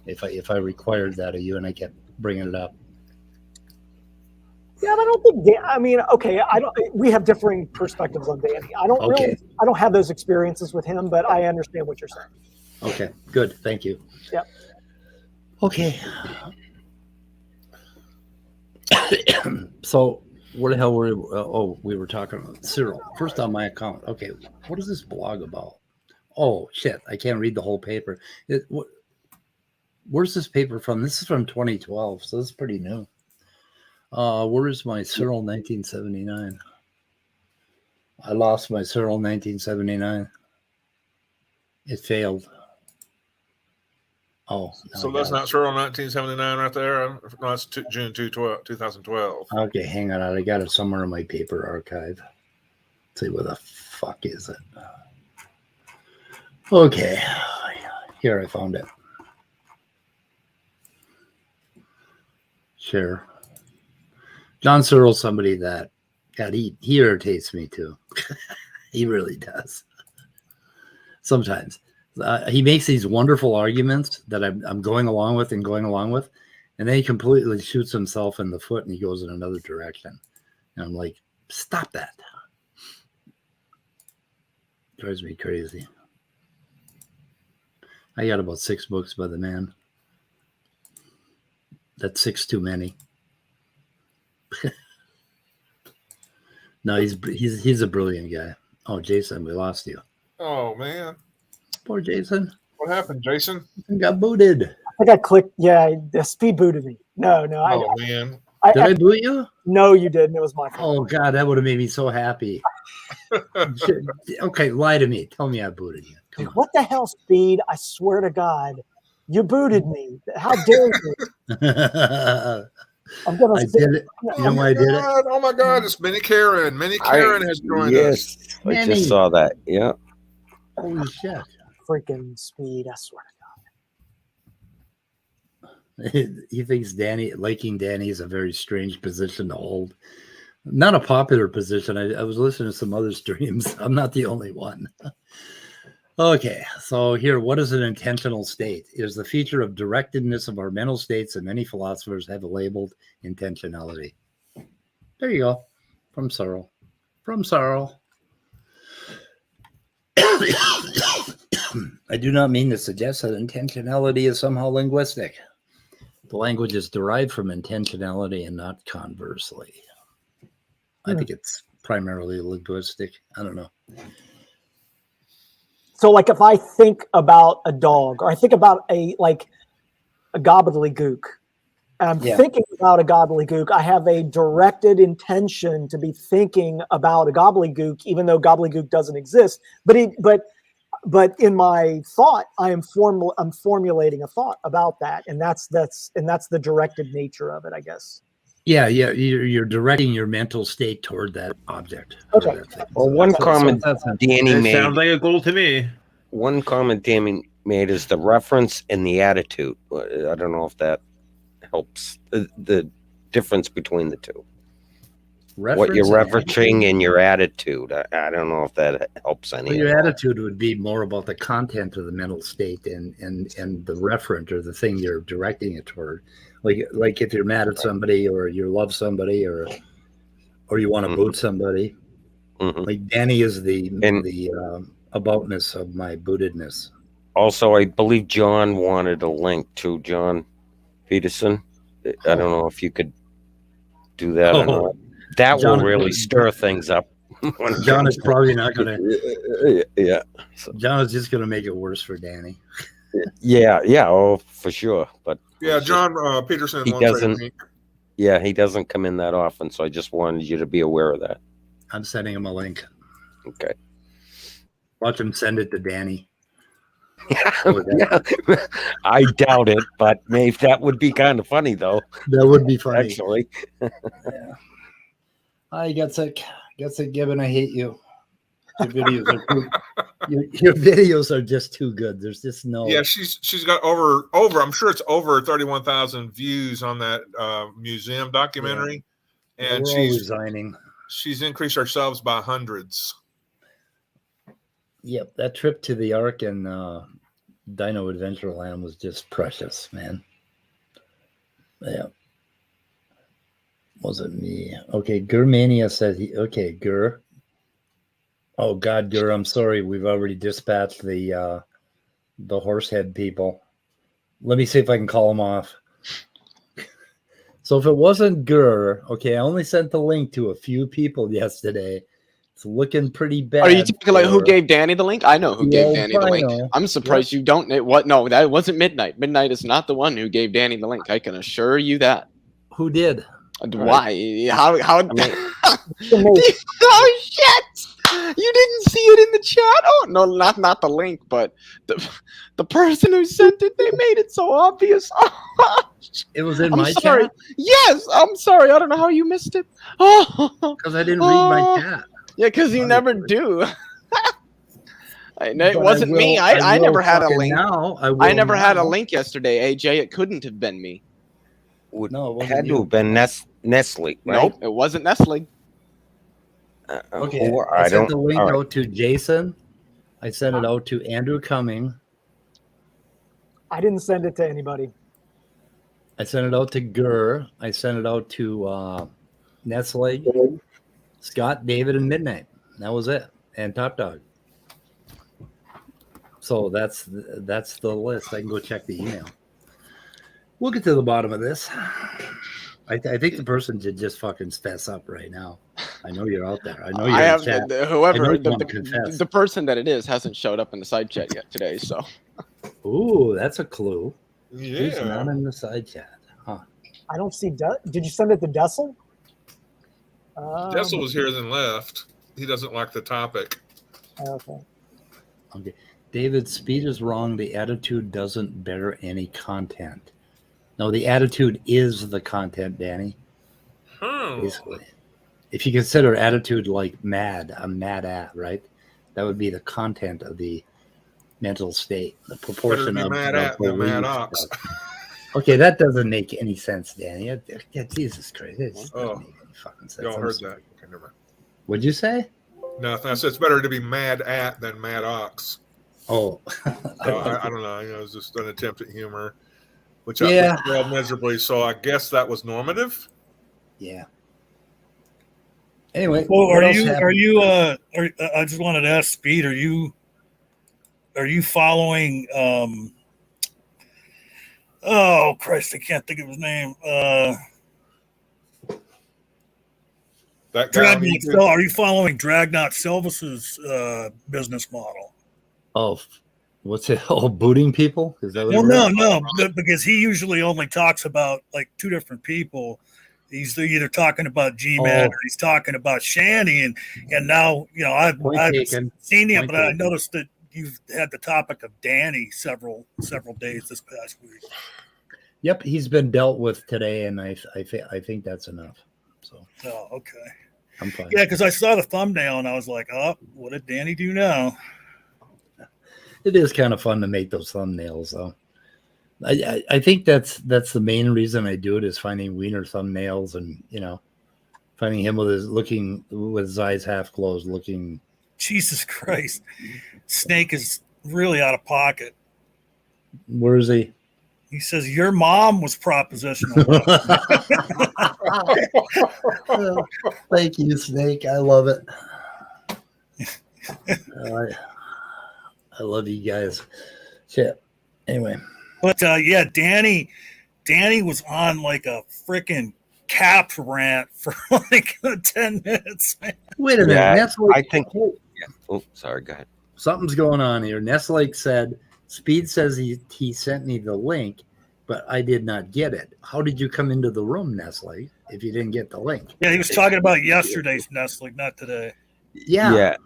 if I required that of you, and I kept bringing it up. Yeah, but I don't think. I mean, okay, we have differing perspectives on Danny. I don't have those experiences with him, but I understand what you're saying. Okay, good, thank you. Yeah. Okay. So where the hell were we? We were talking about Cyril. First on my account. Okay, what is this blog about? Oh shit, I can't read the whole paper. Where's this paper from? This is from 2012, so this is pretty new. Where is my Cyril 1979? I lost my Cyril 1979. It failed. Oh, so that's not Cyril 1979 right there. No, that's June 2012. Okay, hang on. I got it somewhere in my paper archive. see where the fuck is it? Okay, here I found it. Sure. John Searle's somebody that, God, he irritates me too. He really does. Sometimes he makes these wonderful arguments that I'm going along with, and then he completely shoots himself in the foot and he goes in another direction. And I'm like, stop that. Drives me crazy. I got about 6 books by the man. That's 6 too many. No, he's a brilliant guy. Oh, Jason, we lost you. Oh man, poor Jason. What happened, Jason? He got booted. I got clicked. Yeah, the speed booted me. No. Oh man. Did I boot you? No, you didn't. It was my fault. Oh God, that would have made me so happy. Okay, lie to me. Tell me I booted you. Come on. What the hell, Speed? I swear to God, you booted me. How dare you? I'm gonna. I did it. You know why I did it? Oh my God! It's Minnie Karen. Minnie Karen has joined us. Yes, I just saw that. Yeah. Holy shit! Freaking Speed! I swear to God. He thinks liking Danny is a very strange position to hold. Not a popular position. I was listening to some other streams. I'm not the only one. Okay, so here, what is an intentional state? It is the feature of directedness of our mental states, and many philosophers have labeled intentionality. There you go. From Searle. I do not mean to suggest that intentionality is somehow linguistic. The language is derived from intentionality and not conversely. I think it's primarily linguistic. I don't know. So, like, if I think about a dog, or I think about a gobbledygook, and I'm thinking about a gobbledygook, I have a directed intention to be thinking about a gobbledygook, even though gobbledygook doesn't exist. But in my thought, I'm formulating a thought about that, and that's the directed nature of it, I guess. Yeah, you're directing your mental state toward that object. Okay. Well, one comment Danny made sounds like a goal to me. One comment Danny made is the reference and the attitude. I don't know if that helps the difference between the two. What you're referencing and your attitude. I don't know if that helps any. Well, your attitude would be more about the content of the mental state and the referent or the thing you're directing it toward. Like if you're mad at somebody or you love somebody or you want to boot somebody. Mm-hmm. Like Danny is the aboutness of my bootedness. Also, I believe John wanted a link to John Peterson. I don't know if you could do that or not. That John will really stir things up. John is probably not going to. Yeah. So. John is just going to make it worse for Danny. Yeah. Oh, for sure. But yeah, John Peterson. He doesn't. Yeah, he doesn't come in that often, so I just wanted you to be aware of that. I'm sending him a link. Okay. Watch him send it to Danny. Yeah. I doubt it, but maybe that would be kind of funny, though. That would be funny, actually. Yeah. Hi, Gutsick, Gibbon. I hate you. Your videos are just too good. There's just no. Yeah, she's got over. I'm sure it's over 31,000 views on that museum documentary, and she's resigning. She's increased our subs by hundreds. Yep, that trip to the Ark and Dino Adventureland was just precious, man. Yeah. Wasn't me. Okay, Gurmania said okay, Gur. Oh God, Gur, I'm sorry. We've already dispatched the horsehead people. Let me see if I can call them off. So if it wasn't Gur, okay, I only sent the link to a few people yesterday. It's looking pretty bad. Are you talking like who gave Danny the link? I know who gave Danny the link. I'm surprised you don't. No, that wasn't Midnight. Midnight is not the one who gave Danny the link. I can assure you that. Who did? Why? How? Oh shit! You didn't see it in the chat? Oh no, not the link, but the person who sent it. They made it so obvious. It was in my chat. Yes, I'm sorry. I don't know how you missed it. Because I didn't read my chat. Yeah, because you never do. It wasn't me. I never had a link. Now, I never had a link yesterday, AJ. It couldn't have been me. No, it had to have been Nestle, right? Nope, it wasn't Nestle. Okay, I sent the link out to Jason. I sent it out to Andrew Cumming. I didn't send it to anybody. I sent it out to Gurr. I sent it out to Nestle, Scott, David, and Midnight. That was it. And Top Dog. So that's the list. I can go check the email. We'll get to the bottom of this. I think the person should just fucking fess up right now. I know you're out there. I know you're in chat. Whoever the person that it is hasn't showed up in the side chat yet today. So, ooh, that's a clue. Yeah, he's not in the side chat, huh? I don't see. Did you send it to Dessel? Dessel was here then left. He doesn't like the topic. Okay. Okay. David, speed is wrong. The attitude doesn't bear any content. No, the attitude is the content, Danny. Basically. If you consider attitude like mad, I'm mad at, right? That would be the content of the mental state, the proportion of mad at the mad ox. Okay, that doesn't make any sense, Danny. Jesus Christ. It doesn't make any fucking sense. Y'all heard that. Okay, never mind. What'd you say? Nothing. I said it's better to be mad at than mad ox. Oh. I don't know. It was just an attempt at humor, which I failed miserably. So I guess that was normative. Yeah. Anyway, well, are you? I just wanted to ask Speed. Are you following? Oh Christ, I can't think of his name. That guy. Are you following Dragnaut Silvis's business model? Oh, what's it? Oh, booting people? Is that what no, because he usually only talks about like two different people. He's either talking about G-Man or he's talking about Shanny, and now I've seen him, but I noticed that you've had the topic of Danny several days this past week. Yep, he's been dealt with today, and I think that's enough. So. Oh, okay. I'm fine. Yeah, because I saw the thumbnail and I was like, oh, what did Danny do now? It is kind of fun to make those thumbnails, though. I think that's the main reason I do it, is finding Wiener thumbnails and finding him with his eyes half closed, looking. Jesus Christ, Snake is really out of pocket. Where is he? He says your mom was propositional. Thank you, Snake. I love it. I love you guys. Shit. Anyway. But Danny was on like a freaking Caps rant for like 10 minutes. Wait a minute. Yeah, Nestlake, I think. Yeah. Oh, sorry. Go ahead. Something's going on here. Nestlake said, Speed says he sent me the link, but I did not get it. How did you come into the room, Nestlake, if you didn't get the link? Yeah, he was talking about yesterday's Nestlake, not today. Yeah.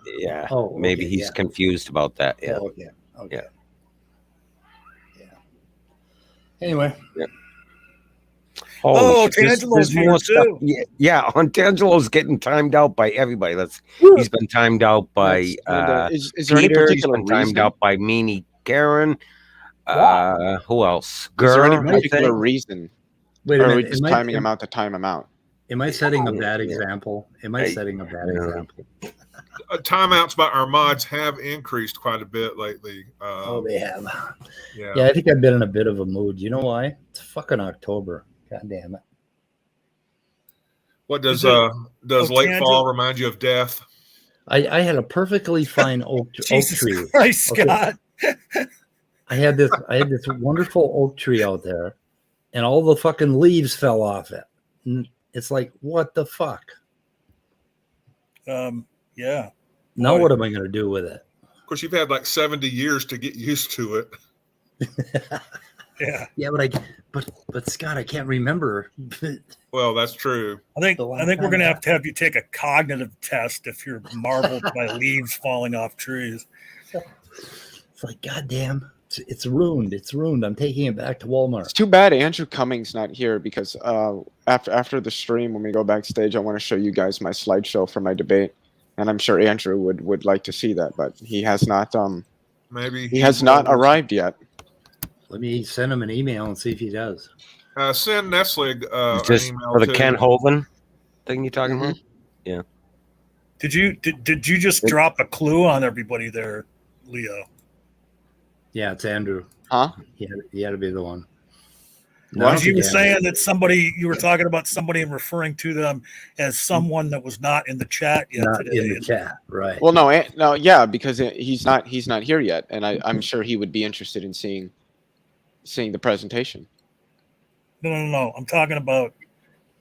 Oh, maybe he's confused about that. Yeah. Oh, okay. Yeah. Anyway. Yeah. Tangelo's here too. Yeah, Tangelo's getting timed out by everybody. He's been timed out by is there Peter, any particular he's been timed out by Meanie Karen. Who else? Is there any particular reason? Wait a minute. Or are we just timing him out to time him out? Am I setting a bad example? Example? Timeouts by our mods have increased quite a bit lately. They have. Yeah, I think I've been in a bit of a mood. You know why? It's fucking October. God damn it. What does late fall remind you of death? I had a perfectly fine oak tree. Christ, Scott. I had this wonderful oak tree out there, and all the fucking leaves fell off it. And it's like, what the fuck? Yeah. Now what am I going to do with it? Of course, you've had like 70 years to get used to it. Yeah, but Scott, I can't remember. Well, that's true. I think we're going to have you take a cognitive test if you're marveled by leaves falling off trees. It's like, goddamn, it's ruined. It's ruined. I'm taking it back to Walmart. It's too bad Andrew Cummings not here, because after the stream, when we go backstage, I want to show you guys my slideshow for my debate. and I'm sure Andrew would like to see that, but he has not. Maybe he has not arrived yet. Let me send him an email and see if he does. Send Nestle Is this an email for the too. Ken Hovind thing you're talking about? Yeah. Did you just drop a clue on everybody there, Leo? Yeah, it's Andrew. Huh? He had to be the one. Because you were saying that you were talking about somebody and referring to them as someone that was not in the chat yet not today. in the chat, right? Well, no, yeah, because he's not here yet, and I'm sure he would be interested in seeing the presentation. No. I'm talking about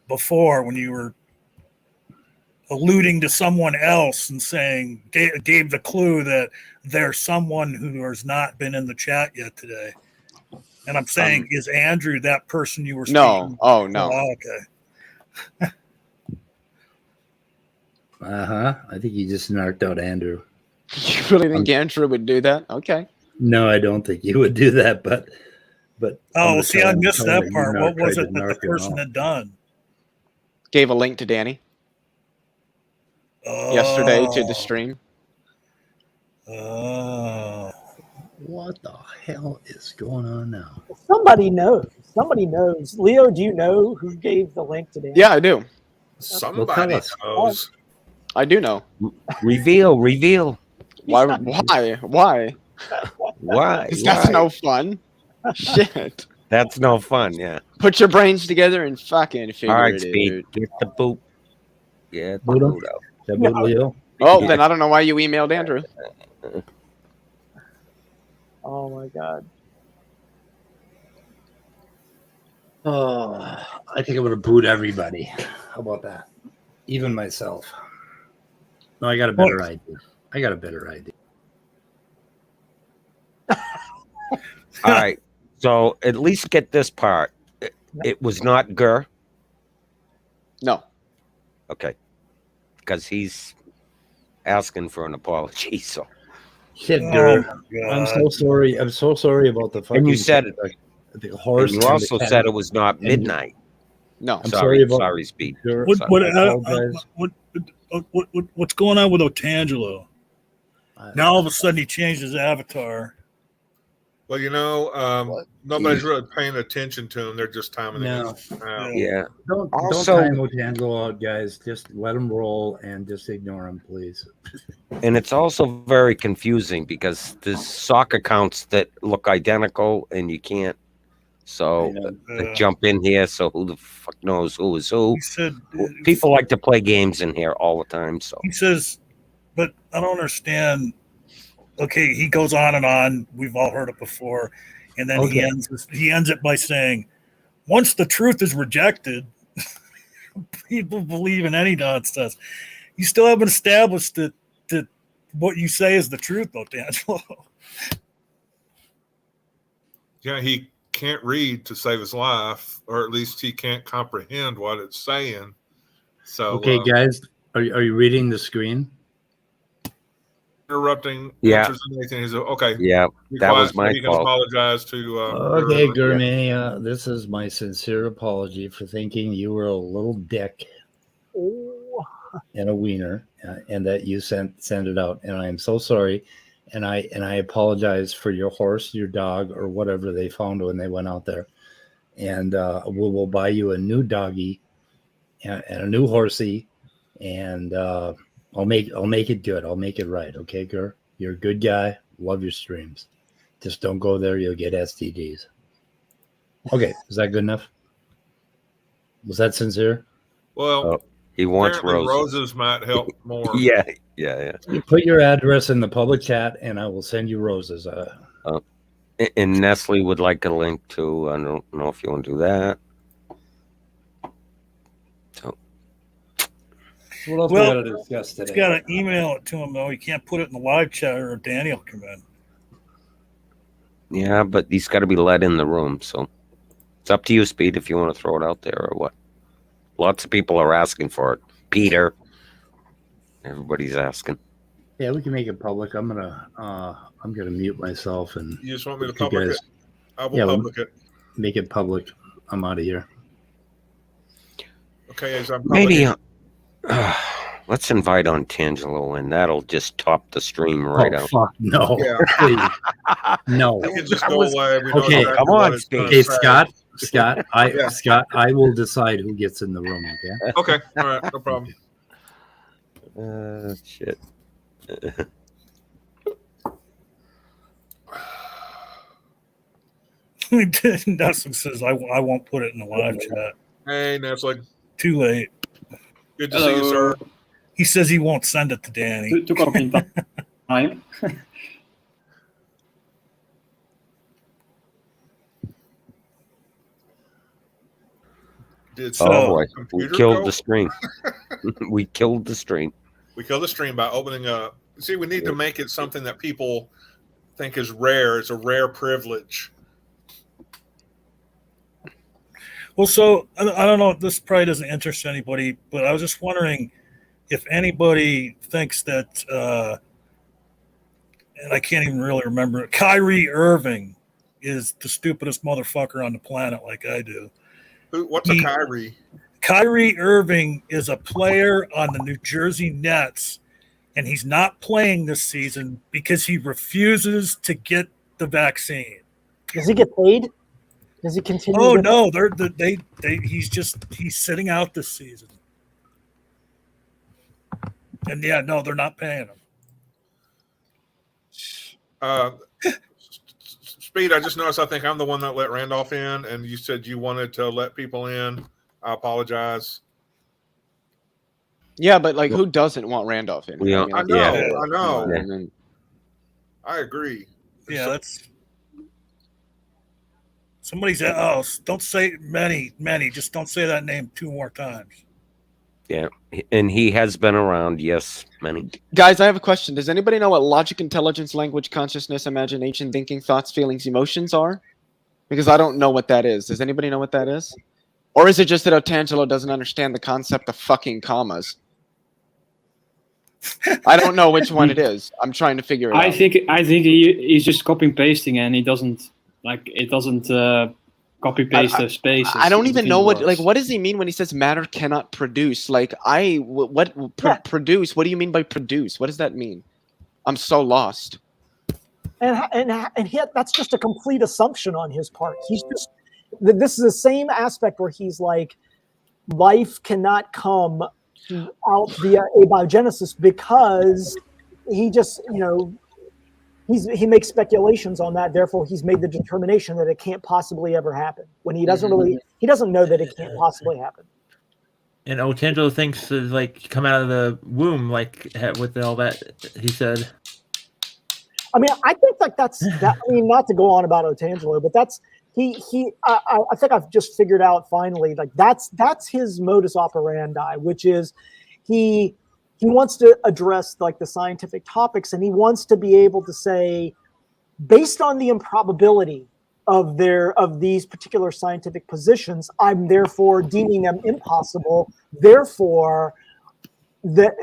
before when you were alluding to someone else and saying gave the clue that there's someone who has not been in the chat yet today. And I'm saying, is Andrew that person you were speaking? No. Oh, no. Oh, okay. I think you just knocked out Andrew. You really think Andrew would do that? Okay. No, I don't think you would do that, but. Oh, see, I missed that part. What was it that the person had done? Gave a link to Danny yesterday to the stream. Oh. What the hell is going on now? Somebody knows. Leo, do you know who gave the link to Danny? Yeah, I do. Somebody knows. I do know. Reveal. Why? Why? That's no fun. Shit. That's no fun, yeah. Put your brains together and fucking figure All right, it Speed. out. Get the boot. Get the Boot boot out. That boot Leo? Oh, then I don't know why you emailed Andrew. Oh my God. Oh, I think I'm going to boot everybody. How about that? Even myself. No, I got a better idea. All right. So at least get this part. It was not Gur. No. Okay. Because he's asking for an apology. So Shit, Gur. I'm so sorry. I'm so sorry about the fucking. And you said the horse. And you also said it was not midnight. No. I'm sorry about sorry, Speed. Gur. What's going on with Otangelo? Now all of a sudden he changed his avatar. Well, nobody's really paying attention to him. They're just timing it out. Yeah. Don't time Otangelo out, guys. Just let him roll and just ignore him, please. And it's also very confusing because there's sock accounts that look identical and you can't. So they jump in here. So who the fuck knows who is who? He said, people like to play games in here all the time. So he says, but I don't understand. Okay, he goes on and on. We've all heard it before, and then he ends it by saying, "Once the truth is rejected, people believe in any nonsense." You still haven't established that what you say is the truth, though, D'Angelo. Yeah, he can't read to save his life, or at least he can't comprehend what it's saying. So, okay, guys, are you reading the screen? Interrupting. Anything. He's okay. Yeah, that was my fault. Can apologize to. Okay, Gurmania, this is my sincere apology for thinking you were a little dick and a wiener, and that you sent it out. And I am so sorry, and I apologize for your horse, your dog, or whatever they found when they went out there. And we will buy you a new doggy and a new horsey, and. I'll make it good. I'll make it right. Okay, Gur? You're a good guy. Love your streams. Just don't go there. You'll get STDs. Okay. Is that good enough? Was that sincere? Well, he wants roses. Roses might help more. Yeah. You put your address in the public chat, and I will send you roses. And Nestle would like a link to. I don't know if you want to do that. What else we got to discuss today? He's got to email it to him, though. He can't put it in the live chat or Danny will come in. Yeah, but he's got to be let in the room. So it's up to you, Speed, if you want to throw it out there or what. Lots of people are asking for it. Peter. Everybody's asking. Yeah, we can make it public. I'm gonna mute myself and. You just want me to public it? I will public it. Make it public. I'm out of here. Okay, as I'm maybe. Let's invite on Tangelo, and that'll just top the stream right out. Fuck no. Yeah. Please. No. We can just go away. We know Okay, exactly come on, what it's Steve. gonna Okay, say. Scott, I will decide who gets in the room, okay? Okay, all right, no problem. Shit. Dustin says, I won't put it in the live chat. Hey, Netflix. Too late. Good to see you, sir. He says he won't send it to Danny. Took up in time. Did Oh boy, we computer killed go? the stream. We killed the stream. We killed the stream by opening a. See, we need to make it something that people think is rare. It's a rare privilege. Well, so I don't know. This probably doesn't interest anybody, but I was just wondering if anybody thinks that, and I can't even really remember it, Kyrie Irving is the stupidest motherfucker on the planet, like I do. What's a Kyrie? Kyrie Irving is a player on the New Jersey Nets, and he's not playing this season because he refuses to get the vaccine. Does he get paid? Does he continue? Oh no, he's sitting out this season. And yeah, no, they're not paying him. Speed, I just noticed I think I'm the one that let Randolph in, and you said you wanted to let people in. I apologize. Yeah, but like, who doesn't want Randolph in? Yeah, I know. yeah. I know. And then, I agree. Yeah, that's somebody's. Oh, don't say many. Just don't say that name 2 more times. Yeah, and he has been around. Yes, many. guys, I have a question. Does anybody know what logic, intelligence, language, consciousness, imagination, thinking, thoughts, feelings, emotions are? Because I don't know what that is. Does anybody know what that is? Or is it just that Otangelo doesn't understand the concept of fucking commas? I don't know which one it is. I'm trying to figure it out. I think he's just copying pasting, and he doesn't copy paste the spaces. I don't even know what words. what does he mean when he says matter cannot produce? Like produce? What do you mean by produce? What does that mean? I'm so lost. And that's just a complete assumption on his part. He's just this is the same aspect where he's like, life cannot come out via abiogenesis because he just he makes speculations on that. Therefore, he's made the determination that it can't possibly ever happen. When he doesn't know that it can't possibly happen. And Otangelo thinks to like come out of the womb like with all that he said. I mean, I think like that's that. I mean, not to go on about Otangelo, but that's I think I've just figured out finally like that's his modus operandi, which is he wants to address like the scientific topics, and he wants to be able to say, based on the improbability of these particular scientific positions, I'm therefore deeming them impossible. Therefore,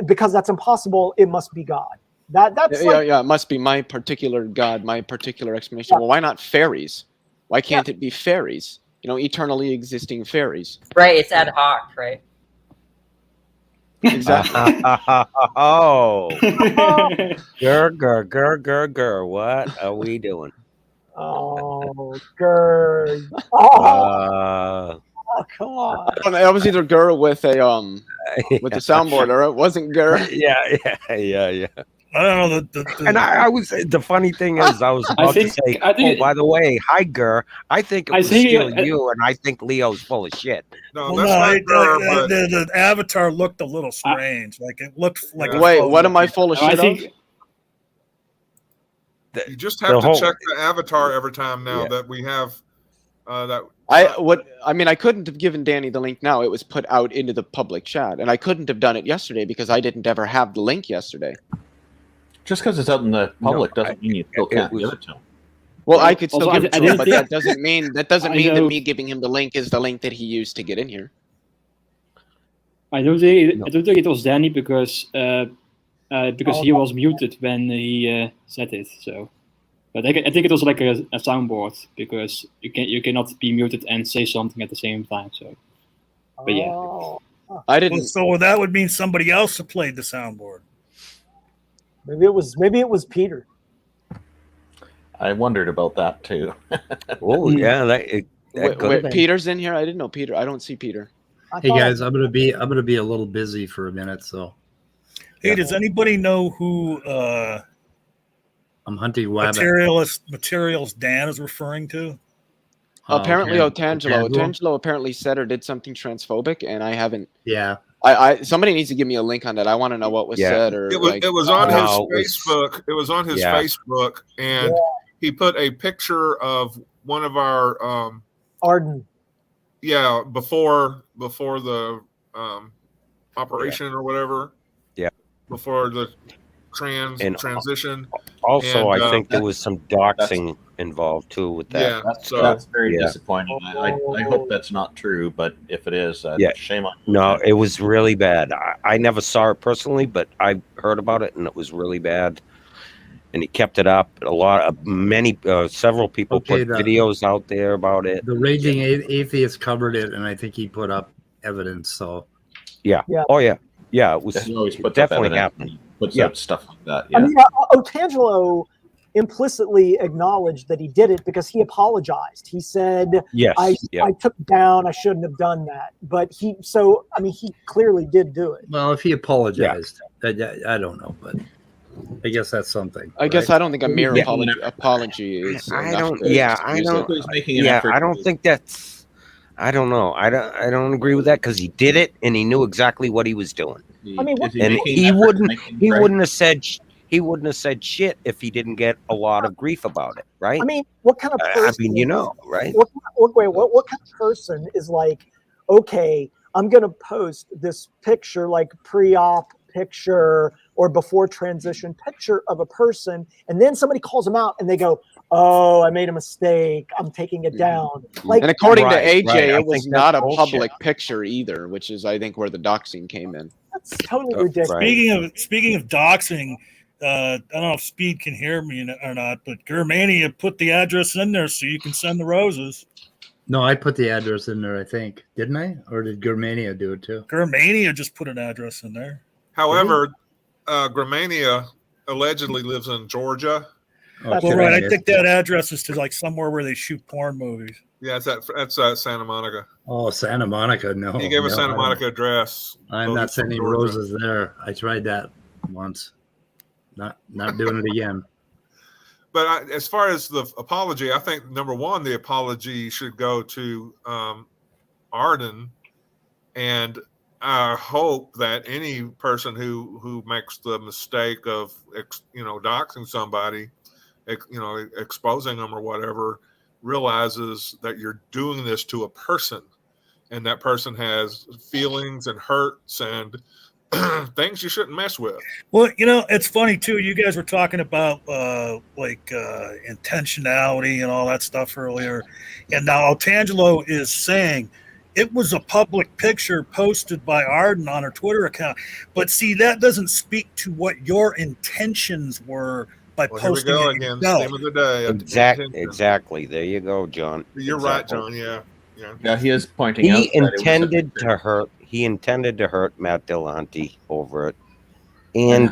because that's impossible, it must be God. That's it must be my particular God, my particular explanation. Yeah. Well, why not fairies? Why can't it be fairies? Eternally existing fairies. Right, it's ad hoc, right? Exactly. Oh. Grr. What are we doing? Oh, grr. Oh, come on. That was either grr with the soundboard, or it wasn't grr. Yeah. I don't know. And I was. The funny thing is, I was about to say, by the way, hi, Gur. I think it was still you, and I think Leo's full of shit. No, that's not the avatar looked a little strange. Like it looked like. Wait, what am I full of shit of? You just have to check the avatar every time now that we have that. I couldn't have given Danny the link now. It was put out into the public chat, and I couldn't have done it yesterday because I didn't ever have the link yesterday. Just because it's out in the public doesn't mean you still can't give it to him. Well, I could still give it to him, but that doesn't mean that me giving him the link is the link that he used to get in here. I don't think it was Danny because he was muted when he said it. So, but I think it was like a soundboard because you cannot be muted and say something at the same time. So, but yeah. I didn't. So that would mean somebody else had played the soundboard. Maybe it was Peter. I wondered about that too. Oh yeah, Wait, Peter's in here. I didn't know Peter. I don't see Peter. Hey guys, I'm gonna be a little busy for a minute, so. Hey, does anybody know who I'm hunting wabbit. Materials Dan is referring to? Apparently, Otangelo apparently said or did something transphobic, and I haven't. Yeah. Somebody needs to give me a link on that. I want to know what was said. Or it was on his Facebook. It was on his Facebook, and he put a picture of one of our Arden. Yeah, before the operation or whatever. Yeah. Before the transition. Also, I think there was some doxing involved too with that. Yeah, that's very disappointing. I hope that's not true, but if it is, shame on you. No, it was really bad. I never saw it personally, but I heard about it, and it was really bad. And he kept it up. Several people put videos out there about it. The Raging Atheist covered it, and I think he put up evidence. So, yeah. Oh yeah, it was definitely happening. Puts up stuff like that. Yeah. I mean, Otangelo implicitly acknowledged that he did it because he apologized. He said, I took it down. I shouldn't have done that. But he clearly did do it. Well, if he apologized, I don't know, but I guess that's something. I guess I don't think a mere apology is. I don't think that's. I don't know. I don't agree with that because he did it and he knew exactly what he was doing. He wouldn't have said shit if he didn't get a lot of grief about it, right? I mean, what kind of person? Right? What kind of person is like, okay, I'm gonna post this picture, like pre-op picture or before transition picture of a person, and then somebody calls them out and they go, "Oh, I made a mistake. I'm taking it down." Like, and according to AJ, it was not a public picture either, which is, I think, where the doxing came in. That's totally ridiculous. Speaking of doxing, I don't know if Speed can hear me or not, but Germania put the address in there so you can send the roses. No, I put the address in there, I think. Didn't I? Or did Germania do it too? Germania just put an address in there. However, Germania allegedly lives in Georgia. Well, right. I think that address is to like somewhere where they shoot porn movies. Yeah, that's Santa Monica. Oh, Santa Monica, no. He gave a Santa Monica address. I'm not sending roses there. I tried that once. Not doing it again. But as far as the apology, I think number one, the apology should go to Arden, and I hope that any person who makes the mistake of doxing somebody, exposing them or whatever, realizes that you're doing this to a person, and that person has feelings and hurts and things you shouldn't mess with. Well, it's funny too. You guys were talking about intentionality and all that stuff earlier, and now Otangelo is saying it was a public picture posted by Arden on her Twitter account. But see, that doesn't speak to what your intentions were by posting here we go it. again. Theme of the day. Exactly. There you go, John. You're right, John. Yeah. He is pointing out. He intended to hurt Matt Dillahunty over it, and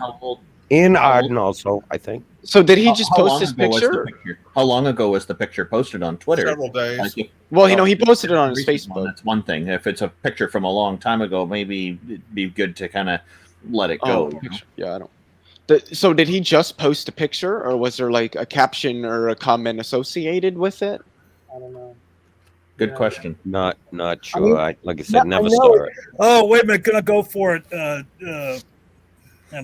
Arden also, I think. So did he just post his picture? How long ago was the picture posted on Twitter? Several days. He posted it on his Facebook. That's one thing. If it's a picture from a long time ago, maybe it'd be good to kind of let it go. Yeah, I don't. So did he just post a picture, or was there like a caption or a comment associated with it? I don't know. Good question. Not sure. Like I said, never saw it. Oh, wait a minute. Gonna go for it. And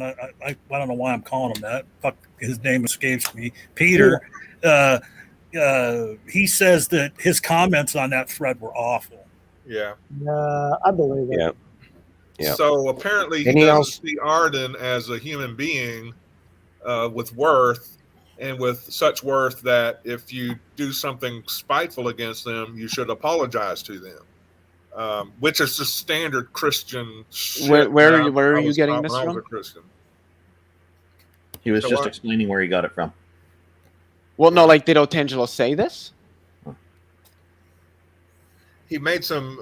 I don't know why I'm calling him that. Fuck, his name escapes me. Peter. He says that his comments on that thread were awful. Yeah. I believe it. Yeah. So apparently he doesn't see Arden as a human being with worth, and with such worth that if you do something spiteful against them, you should apologize to them, which is just standard Christian shit. Where are you getting this from? He was just explaining where he got it from. Well, no, did Otangelo say this? He made some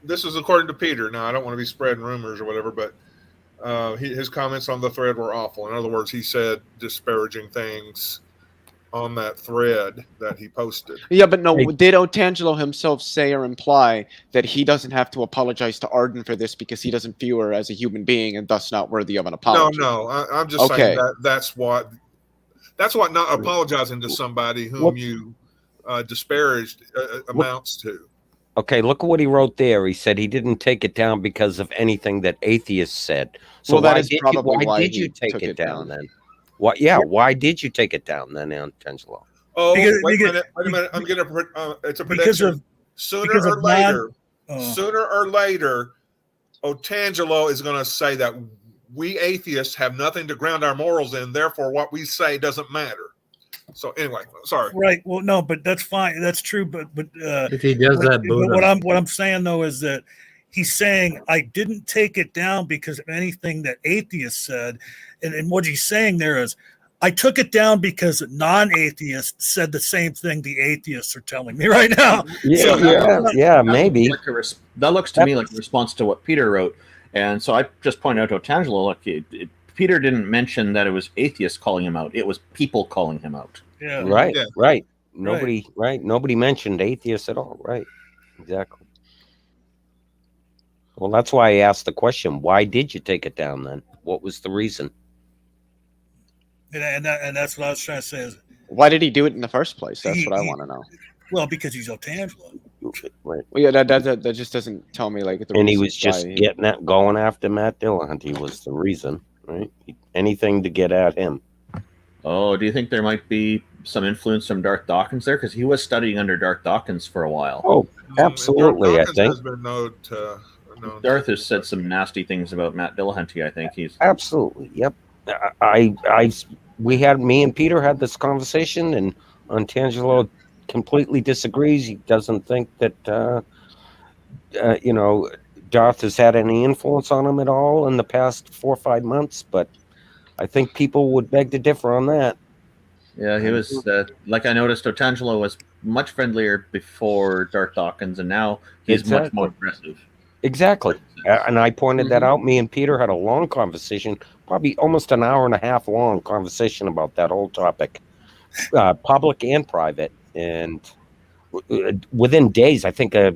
this is according to Peter. Now, I don't want to be spreading rumors or whatever, but his comments on the thread were awful. In other words, he said disparaging things on that thread that he posted. Yeah, but no, did Otangelo himself say or imply that he doesn't have to apologize to Arden for this because he doesn't view her as a human being and thus not worthy of an apology? No, I'm just saying that's what not apologizing to somebody whom you disparaged amounts to. Okay, look at what he wrote there. He said he didn't take it down because of anything that atheists said. So why did you take it down then? What? Yeah, why did you take it down then, Angelo? Oh, wait a minute. I'm getting it's a prediction. Sooner or later, Otangelo is going to say that we atheists have nothing to ground our morals in. Therefore, what we say doesn't matter. So anyway, sorry. Right. Well, no, but that's fine. That's true. But if he does that, what I'm saying though is that he's saying I didn't take it down because of anything that atheists said, and what he's saying there is I took it down because non-atheists said the same thing the atheists are telling me right now. Yeah, maybe. That looks to me like a response to what Peter wrote, and so I just point out to Otangelo, look, Peter didn't mention that it was atheists calling him out. It was people calling him out. Yeah. Right. Nobody mentioned atheists at all. Right. Exactly. Well, that's why I asked the question. Why did you take it down then? What was the reason? And that's what I was trying to say. Is why did he do it in the first place? That's what I want to know. Well, because he's Otangelo. Right. Well, yeah, that just doesn't tell me like. And he was just going after Matt Dillahunty was the reason. Right? Anything to get at him. Oh, do you think there might be some influence from Darth Dawkins there? Because he was studying under Darth Dawkins for a while. Oh, absolutely. I think has been known Darth has said some nasty things about Matt Dillahunty. I think he's absolutely. Yep. Me and Peter had this conversation, and Otangelo completely disagrees. He doesn't think that Darth has had any influence on him at all in the past 4 or 5 months, but I think people would beg to differ on that. Yeah, he was like I noticed Otangelo was much friendlier before Darth Dawkins, and now he's much more aggressive. Exactly. And I pointed that out. Me and Peter had a long conversation, probably almost an hour and a half long conversation about that whole topic, public and private. And within days, I think a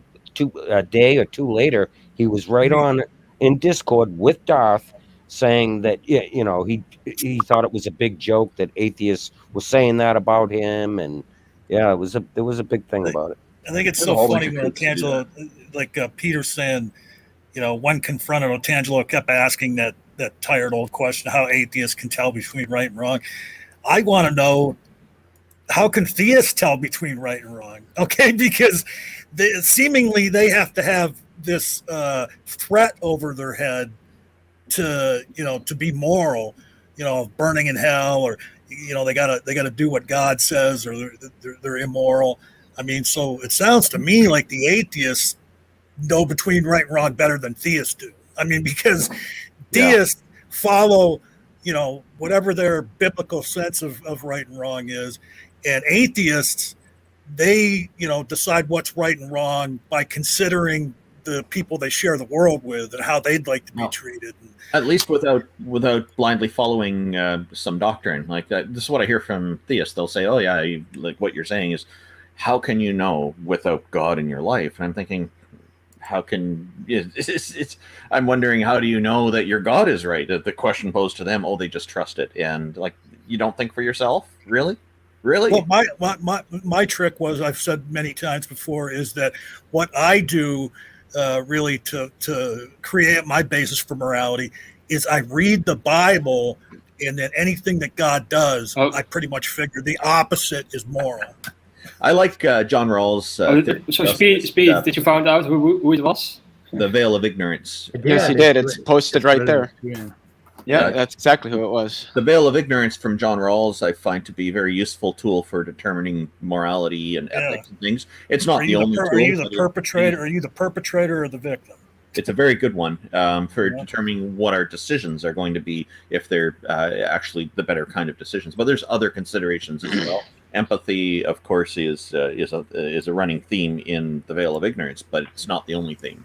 day or two later, he was right on in Discord with Darth saying that, he thought it was a big joke that atheists were saying that about him. And yeah, there was a big thing about it. I think it's so funny when Otangelo, like Peter saying, when confronted, Otangelo kept asking that tired old question, how atheists can tell between right and wrong. I want to know, how can theists tell between right and wrong? Okay, because seemingly they have to have this threat over their head to be moral, burning in hell, or they gotta do what God says, or they're immoral. I mean, so it sounds to me like the atheists know between right and wrong better than theists do. I mean, because theists follow, whatever their biblical sense of right and wrong is, and atheists, they, decide what's right and wrong by considering the people they share the world with and how they'd like to be treated. At least without blindly following some doctrine like that. This is what I hear from theists. They'll say, "Oh yeah, like what you're saying is, how can you know without God in your life?" And I'm thinking, how can I'm wondering, how do you know that your God is right? That the question posed to them, they just trust it, and like you don't think for yourself, really? Well, my trick was, I've said many times before, is that what I do really to create my basis for morality is I read the Bible, and then anything that God does, I pretty much figure the opposite is moral. I like John Rawls. Speed, did you find out who it was? The Veil of Ignorance. Yes, he did. It's posted right there. Yeah, that's exactly who it was. The Veil of Ignorance from John Rawls I find to be a very useful tool for determining morality and ethics and things. It's not the only tool. Are you the perpetrator? Are you the perpetrator or the victim? It's a very good one for determining what our decisions are going to be, if they're actually the better kind of decisions. But there's other considerations as well. Empathy, of course, is a running theme in the Veil of Ignorance, but it's not the only theme.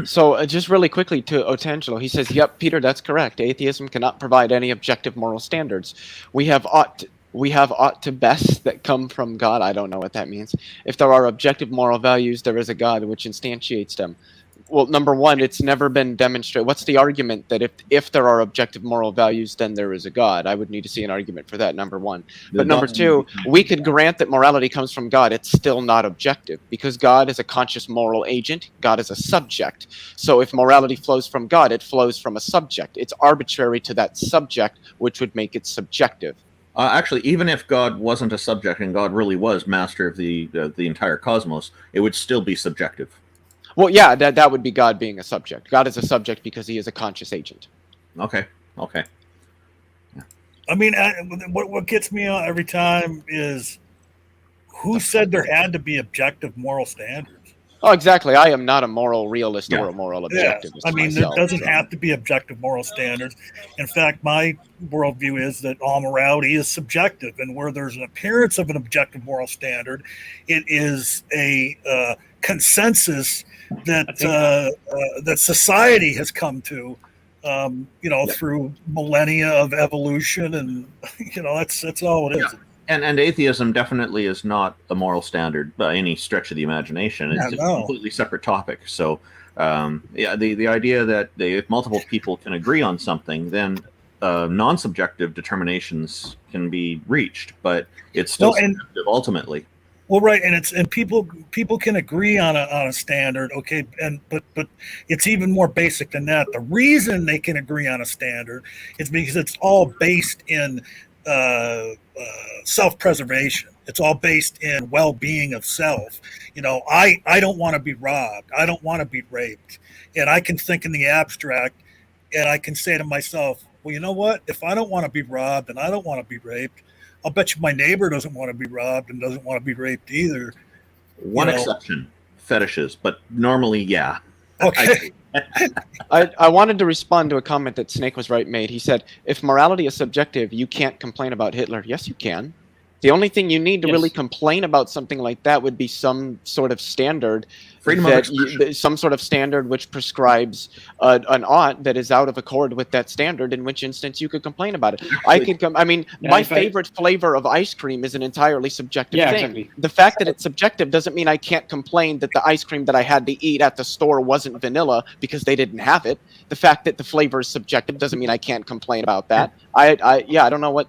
So just really quickly to Otangelo, he says, "Yep, Peter, that's correct. Atheism cannot provide any objective moral standards. We have ought to best that come from God." I don't know what that means. If there are objective moral values, there is a God which instantiates them. Well, number one, it's never been demonstrated. What's the argument that if there are objective moral values, then there is a God? I would need to see an argument for that, number one. But number two, we could grant that morality comes from God. It's still not objective because God is a conscious moral agent. God is a subject. So if morality flows from God, it flows from a subject. It's arbitrary to that subject, which would make it subjective. Actually, even if God wasn't a subject and God really was master of the entire cosmos, it would still be subjective. Well, yeah, that would be God being a subject. God is a subject because he is a conscious agent. Okay. I mean, what gets me every time is who said there had to be objective moral standards? Oh, exactly. I am not a moral realist or a moral objectivist. I mean, myself, there doesn't have to be objective moral standards. In fact, my worldview is that all morality is subjective, and where there's an appearance of an objective moral standard, it is a consensus that society has come to, through millennia of evolution, and that's all it is. Yeah. And atheism definitely is not a moral standard by any stretch of the imagination. It's a completely separate topic. So, the idea that if multiple people can agree on something, then non-subjective determinations can be reached, but it's still subjective ultimately. Well, right, and people can agree on a standard, okay, but it's even more basic than that. The reason they can agree on a standard is because it's all based in self-preservation. It's all based in well-being of self. I don't want to be robbed. I don't want to be raped, and I can think in the abstract, and I can say to myself, well, you know what? If I don't want to be robbed and I don't want to be raped, I'll bet you my neighbor doesn't want to be robbed and doesn't want to be raped either. One exception, fetishes, but normally, yeah. Okay. I wanted to respond to a comment that Snake was right made. He said, if morality is subjective, you can't complain about Hitler. Yes, you can. The only thing you need to really complain about something like that would be some sort of standard, some sort of standard which prescribes an ought that is out of accord with that standard, in which instance you could complain about it. My favorite flavor of ice cream is an entirely subjective thing. Exactly. The fact that it's subjective doesn't mean I can't complain that the ice cream that I had to eat at the store wasn't vanilla because they didn't have it. The fact that the flavor is subjective doesn't mean I can't complain about that. I don't know what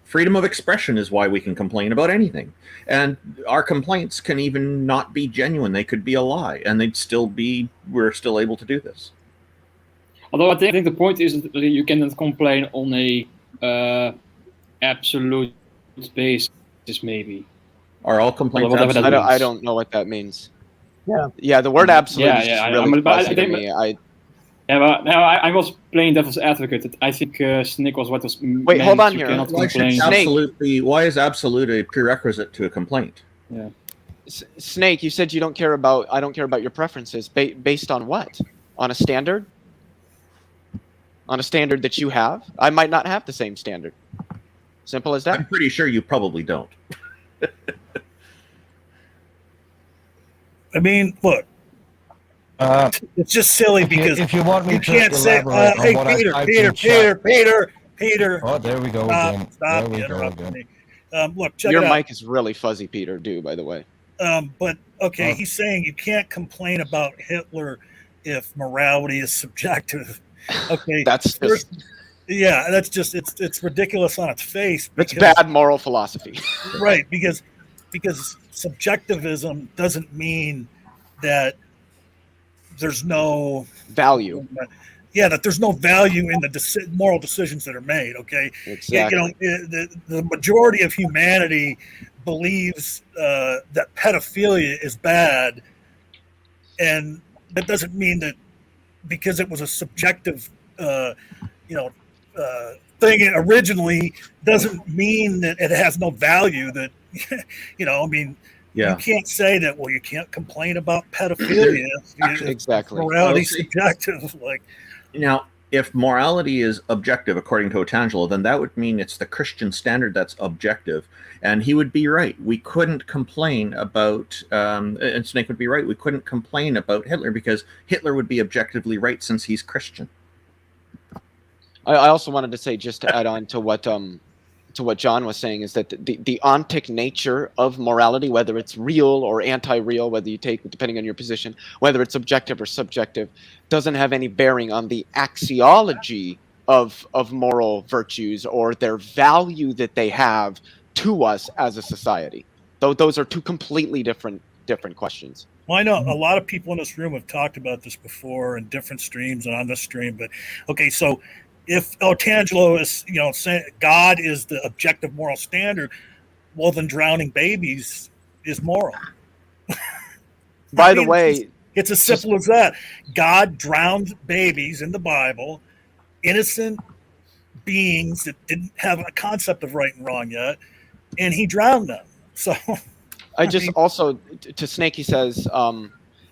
Freedom of expression is why we can complain about anything. And our complaints can even not be genuine. They could be a lie, and we're still able to do this. Although I think the point is that you cannot complain on a absolute basis, maybe. Are all complaints absolute? I don't know what that means. Yeah, the word absolute is just really fuzzy to me. I was playing devil's advocate. I think Snake was what was. Wait, hold on here. Why is absolute a prerequisite to a complaint? Yeah. Snake, you said I don't care about your preferences. Based on what? On a standard? On a standard that you have? I might not have the same standard. Simple as that. I'm pretty sure you probably don't. I mean, look. It's just silly because if you want me you can't say, "Hey, Peter." Oh, there we go again. Stop interrupting me. Look, check your it out. mic is really fuzzy, Peter. By the way. But okay, he's saying you can't complain about Hitler if morality is subjective. Okay, that's it's ridiculous on its face. It's bad moral philosophy, right? Because subjectivism doesn't mean that there's no value. Yeah, that there's no value in the moral decisions that are made. Okay, exactly. The majority of humanity believes that pedophilia is bad, and that doesn't mean that because it was a subjective, thing originally doesn't mean that it has no value. That you can't say that. Well, you can't complain about pedophilia. Exactly. Morality subjective. Now, if morality is objective according to Otangelo, then that would mean it's the Christian standard that's objective. And he would be right. We couldn't complain about, and Snake would be right, we couldn't complain about Hitler because Hitler would be objectively right since he's Christian. I also wanted to say, just to add on to what John was saying, is that the ontic nature of morality, whether it's real or anti-real, whether you take, depending on your position, whether it's objective or subjective, doesn't have any bearing on the axiology of moral virtues or their value that they have to us as a society. Though those are two completely different questions. Well, I know a lot of people in this room have talked about this before in different streams and on this stream, but okay, so if Otangelo is, saying God is the objective moral standard, well, then drowning babies is moral. By the way, it's as simple as that. God drowned babies in the Bible, innocent beings that didn't have a concept of right and wrong yet, and he drowned them. So also, to Snake, he says,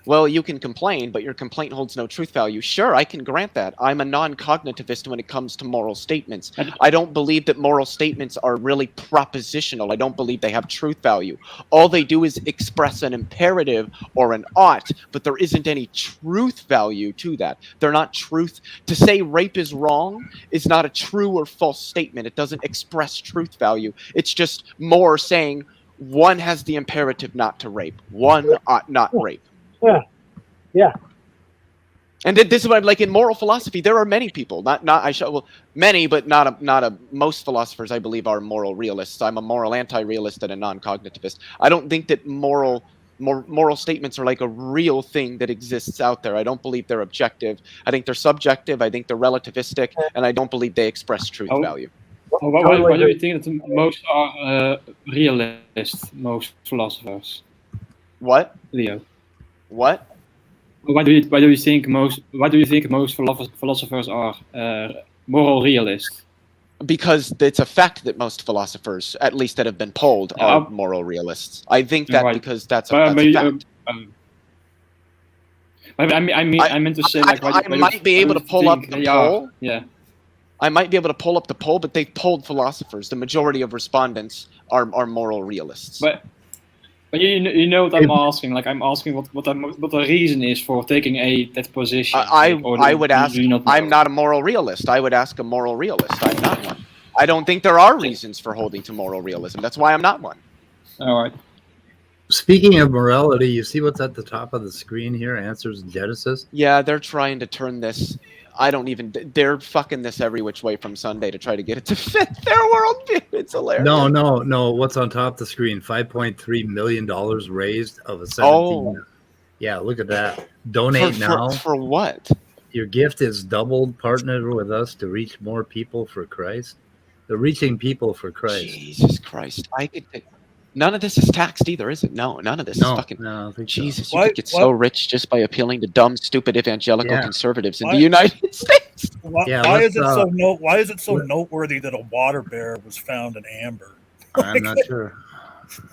well, you can complain, but your complaint holds no truth value. Sure, I can grant that. I'm a non-cognitivist when it comes to moral statements. I don't believe that moral statements are really propositional. I don't believe they have truth value. All they do is express an imperative or an ought, but there isn't any truth value to that. They're not truth. To say rape is wrong is not a true or false statement. It doesn't express truth value. It's just more saying one has the imperative not to rape. One ought not rape. Yeah. And this is what I'm like in moral philosophy. There are many people, many, but not most philosophers I believe are moral realists. I'm a moral anti-realist and a non-cognitivist. I don't think that moral statements are like a real thing that exists out there. I don't believe they're objective. I think they're subjective. I think they're relativistic, and I don't believe they express truth value. Why do you think that most are realists, most philosophers? What, Leo? What? Why do you think most philosophers are moral realists? Because it's a fact that most philosophers, at least that have been polled, are moral realists. I think that because that's a fact. I meant to say, like, I might be able to pull up the poll. Yeah. I might be able to pull up the poll, but they've polled philosophers. The majority of respondents are moral realists. But you know what I'm asking? Like, I'm asking what the reason is for taking that position. I would ask. I'm not a moral realist. I would ask a moral realist. I'm not one. I don't think there are reasons for holding to moral realism. That's why I'm not one. All right. Speaking of morality, you see what's at the top of the screen here? Answers in Genesis. Yeah, they're trying to turn this. They're fucking this every which way from Sunday to try to get it to fit their worldview. It's hilarious. No. What's on top of the screen? $5.3 million raised of a 17. Oh. Yeah, look at that. Donate now. For what? Your gift is doubled. Partner with us to reach more people for Christ. They're reaching people for Christ. Jesus Christ. None of this is taxed either, is it? No, none of this is fucking. No, I don't think Jesus, so. you could get so rich just by appealing to dumb, stupid evangelical conservatives in the United States. Why is it so noteworthy that a water bear was found in amber? I'm not sure.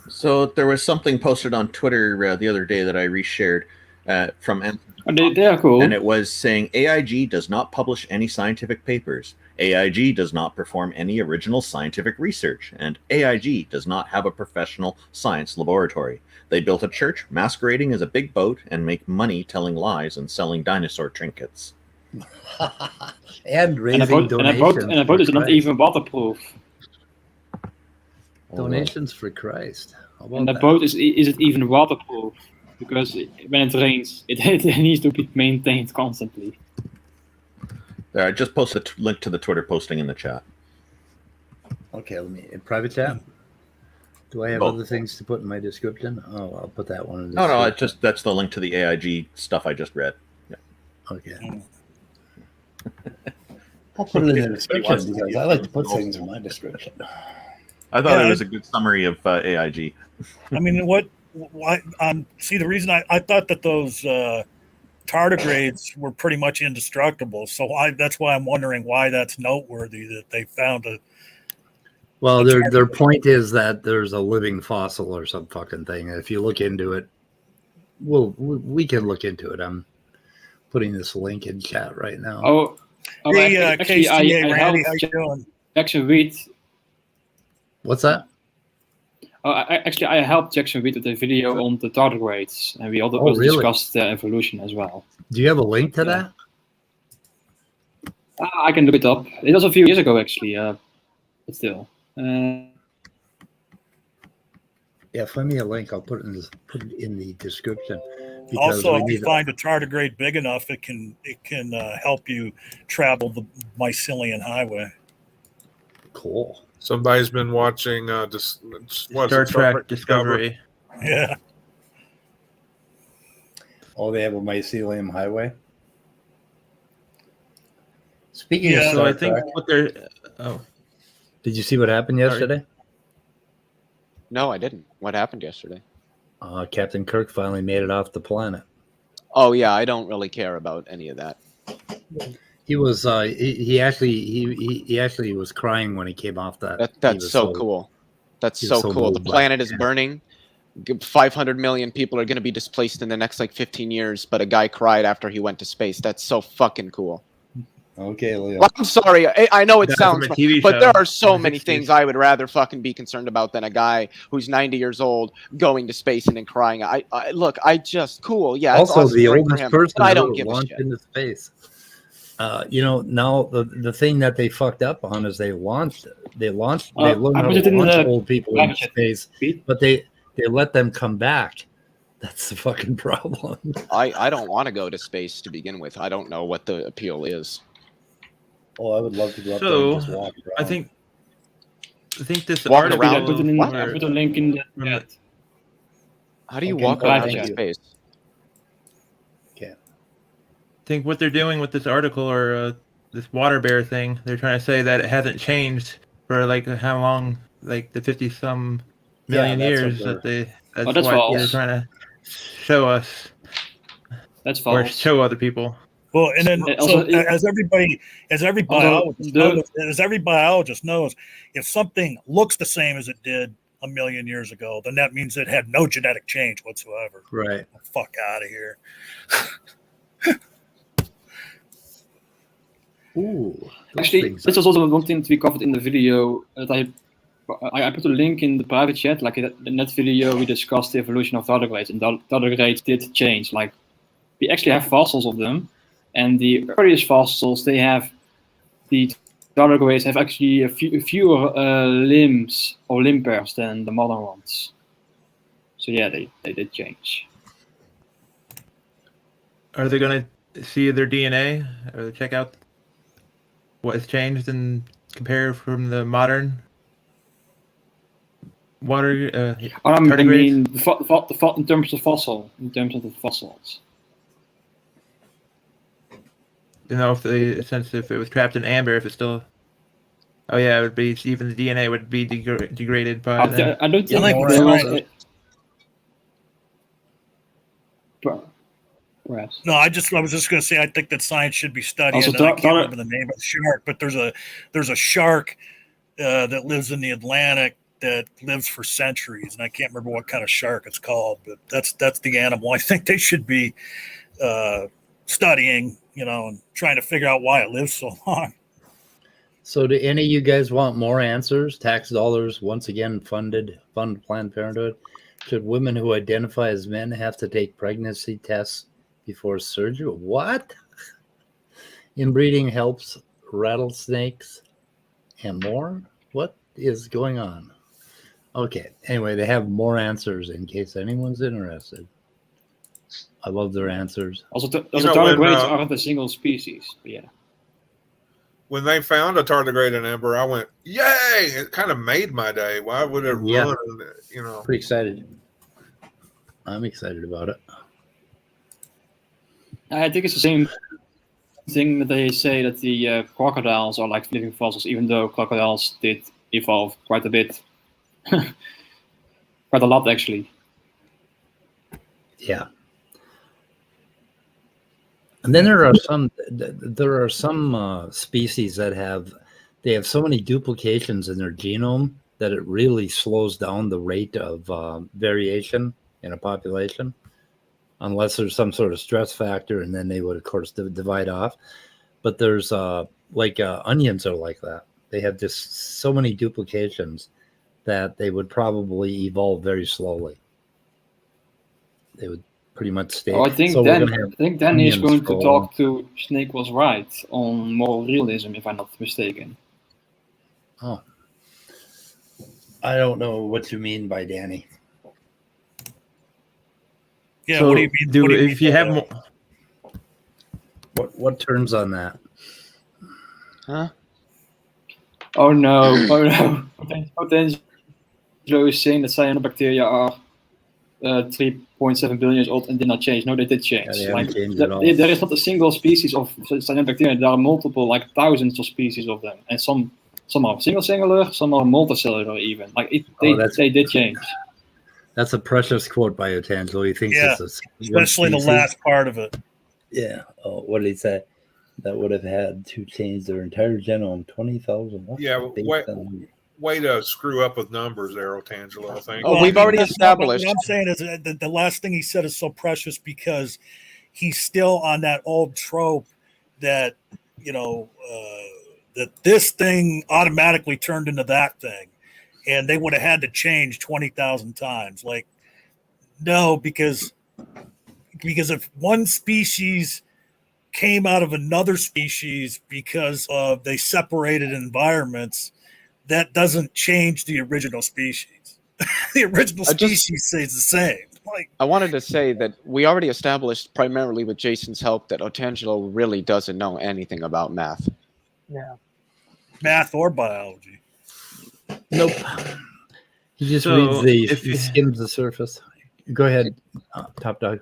So there was something posted on Twitter the other day that I reshared from they're cool. And it was saying AIG does not publish any scientific papers. AIG does not perform any original scientific research, and AIG does not have a professional science laboratory. They built a church masquerading as a big boat and make money telling lies and selling dinosaur trinkets. And raising donations. And a boat is not even waterproof. Donations for Christ. And the boat is it even waterproof? Because when it rains, it needs to be maintained constantly. There, I just posted a link to the Twitter posting in the chat. Okay, let me in private chat. Do I have other things to put in my description? Oh, I'll put that one in the description. No, that's the link to the AIG stuff I just read. Yeah. Okay. I'll put it in the description because I like to put things in my description. I thought it was a good summary of AIG. I mean, why? See, the reason I thought that those tardigrades were pretty much indestructible, so that's why I'm wondering why that's noteworthy that they found a. Well, their point is that there's a living fossil or some fucking thing. If you look into it, we can look into it. I'm putting this link in chat right now. Oh, Oh, Hey, actually, KCA, I Randy, how helped you doing? Jackson Reed. What's that? Actually, I helped Jackson Reed with a video on the tardigrades, and we also really? discussed the evolution as well. Do you have a link to that? I can look it up. It was a few years ago, actually, but still. Yeah, find me a link. I'll put it in the description. Also, if you find a tardigrade big enough, it can help you travel the Mycelian Highway. Cool. Somebody's been watching Star Trek Discovery. Yeah. Oh, they have a mycelium highway. Speaking of so Star I think Trek, what they're. Oh, did you see what happened yesterday? No, I didn't. What happened yesterday? Captain Kirk finally made it off the planet. Oh yeah, I don't really care about any of that. He was he actually was crying when he came off that. That's so cool. That's so cool. The planet is burning. 500 million people are going to be displaced in the next like 15 years, but a guy cried after he went to space. That's so fucking cool. Okay, Leo. Well, I'm sorry. I know it That's sounds, from a TV but show there are so in the many 60s. things I would rather fucking be concerned about than a guy who's 90 years old going to space and then crying. Look, cool. Yeah. It's Also, awesome, the great for oldest him, person but I don't ever give a launched shit. into space. Now the thing that they fucked up on is they learned how to launch old people into space, but they let them come back. That's the fucking problem. I don't want to go to space to begin with. I don't know what the appeal is. Oh, I would love to go up there and just walk around. I think this Walk article. around. I put a link in the chat. How do you walk around in space? Okay. I think what they're doing with this article or this water bear thing, they're trying to say that it hasn't changed for like how long, like the 50-some million years that they. That's that's what false. they're trying to show us. That's Or false. show other people. Well, and then Also, as every biologist knows, if something looks the same as it did a million years ago, then that means it had no genetic change whatsoever. Right. Fuck out of here. Ooh. Actually, this was also one thing to be covered in the video that I put a link in the private chat. Like in that video, we discussed the evolution of tardigrades, and tardigrades did change. Like we actually have fossils of them, and the earliest fossils the tardigrades have actually fewer limbs or limb pairs than the modern ones. So yeah, they did change. Are they going to see their DNA or check out what has changed and compare from the modern water? I mean, tardigrades? in terms of the fossils. You know, if it was trapped in amber, if it's still. Oh yeah, it would be even the DNA would be degraded by. I don't think perhaps. No, I was just going to say I think that science should be studying. Also, I can't remember the name of the shark, but there's a shark that lives in the Atlantic that lives for centuries, and I can't remember what kind of shark it's called, but that's the animal I think they should be studying, and trying to figure out why it lives so long. So do any of you guys want more answers? Tax dollars once again fund Planned Parenthood. Should women who identify as men have to take pregnancy tests before surgery? What? Inbreeding helps rattlesnakes and more? What is going on? Okay. Anyway, they have more answers in case anyone's interested. I love their answers. Also, tardigrades aren't a single species. But yeah. When they found a tardigrade in amber, I went, "Yay!" It kind of made my day. Why would it ruin? Pretty excited. I'm excited about it. I think it's the same thing that they say that the crocodiles are like living fossils, even though crocodiles did evolve quite a bit, quite a lot actually. Yeah. And then there are some species that have so many duplications in their genome that it really slows down the rate of variation in a population, unless there's some sort of stress factor, and then they would of course divide off. but there's onions are like that. They have just so many duplications that they would probably evolve very slowly. They would pretty much stay. Oh, I think so Danny is going to talk to Snake Was Right on moral realism, if I'm not mistaken. Oh, I don't know what you mean by Danny. Yeah, so what do you mean? If you have more, what turns on that? Huh? Oh no! Oh no! Potentially is saying that cyanobacteria are 3.7 billion years old and did not change. No, they did change. Yeah, like there is not a single species of cyanobacteria. There are multiple, like thousands of species of them, and some are singular, some are multicellular even. Like they did change. That's a precious quote by Otangelo. He thinks it's especially the last part of it. Yeah. Oh, what did he say? That would have had to change their entire genome 20,000. Yeah, way to screw up with numbers there, Otangelo, I think. Oh, we've already established. What I'm saying is that the last thing he said is so precious because he's still on that old trope that, that this thing automatically turned into that thing. And they would have had to change 20,000 times. Like, no, because if one species came out of another species because of they separated environments, that doesn't change the original species. The original species stays the same. Like, I wanted to say that we already established, primarily with Jason's help, that Otangelo really doesn't know anything about math. Yeah. Math or biology. Nope. He just reads he skims the surface. Go ahead, Top Dog.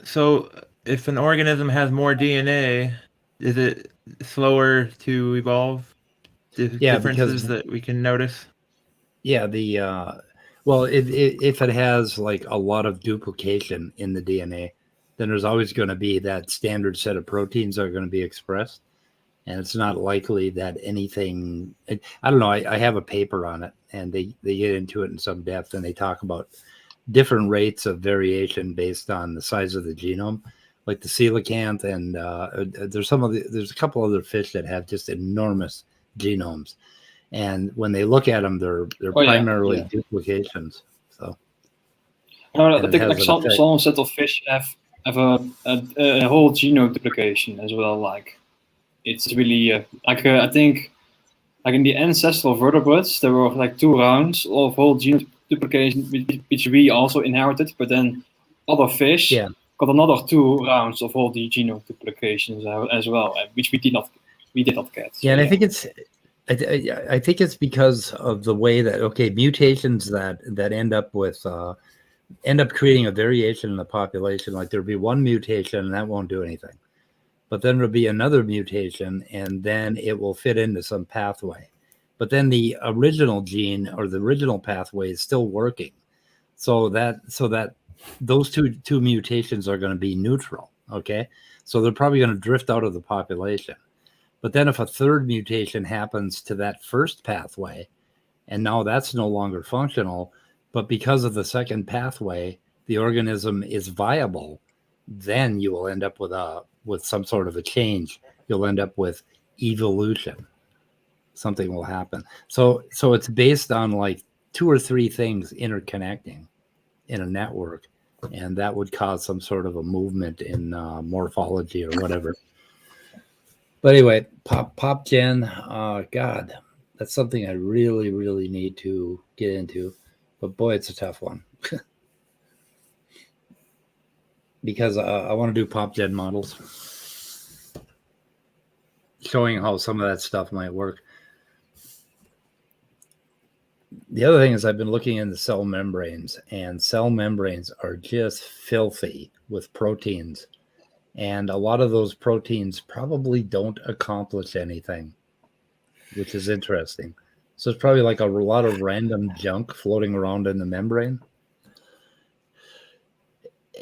So if an organism has more DNA, is it slower to evolve? Differences that we can notice? Yeah, if it has like a lot of duplication in the DNA, then there's always going to be that standard set of proteins that are going to be expressed. And it's not likely that anything, I don't know, I have a paper on it, and they get into it in some depth, and they talk about different rates of variation based on the size of the genome, like the coelacanth, and there's a couple other fish that have just enormous genomes. And when they look at them, they're primarily duplications. So I think like some set of fish have a whole genome duplication as well. Like it's really I think like in the ancestral vertebrates there were like 2 rounds of whole genome duplication which we also inherited, but then other fish got another 2 rounds of whole the genome duplications as well, which we did not get. So, and I think it's because of the way that mutations that end up with end up creating a variation in the population. Like there'll be one mutation and that won't do anything, but then there'll be another mutation and then it will fit into some pathway, but then the original gene or the original pathway is still working, so that those two mutations are going to be neutral. Okay, so they're probably going to drift out of the population. But then if a third mutation happens to that first pathway, and now that's no longer functional, but because of the second pathway, the organism is viable, then you will end up with some sort of a change. You'll end up with evolution. Something will happen. So it's based on like 2 or 3 things interconnecting in a network, and that would cause some sort of a movement in morphology or whatever. But anyway, pop gen, God, that's something I really, really need to get into. But boy, it's a tough one. Because I want to do pop gen models, showing how some of that stuff might work. The other thing is I've been looking into cell membranes, and cell membranes are just filthy with proteins. And a lot of those proteins probably don't accomplish anything, which is interesting. So it's probably like a lot of random junk floating around in the membrane.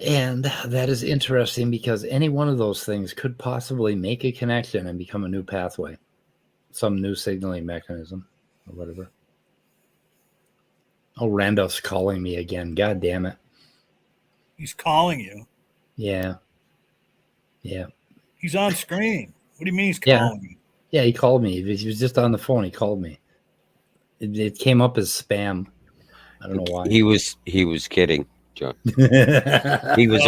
And that is interesting because any one of those things could possibly make a connection and become a new pathway, some new signaling mechanism or whatever. Oh, Randolph's calling me again. God damn it. He's calling you. Yeah. Yeah. He's on screen. What do you mean he's calling you? Yeah, he called me. He was just on the phone. He called me. It came up as spam. I don't know why. He was kidding, John. He was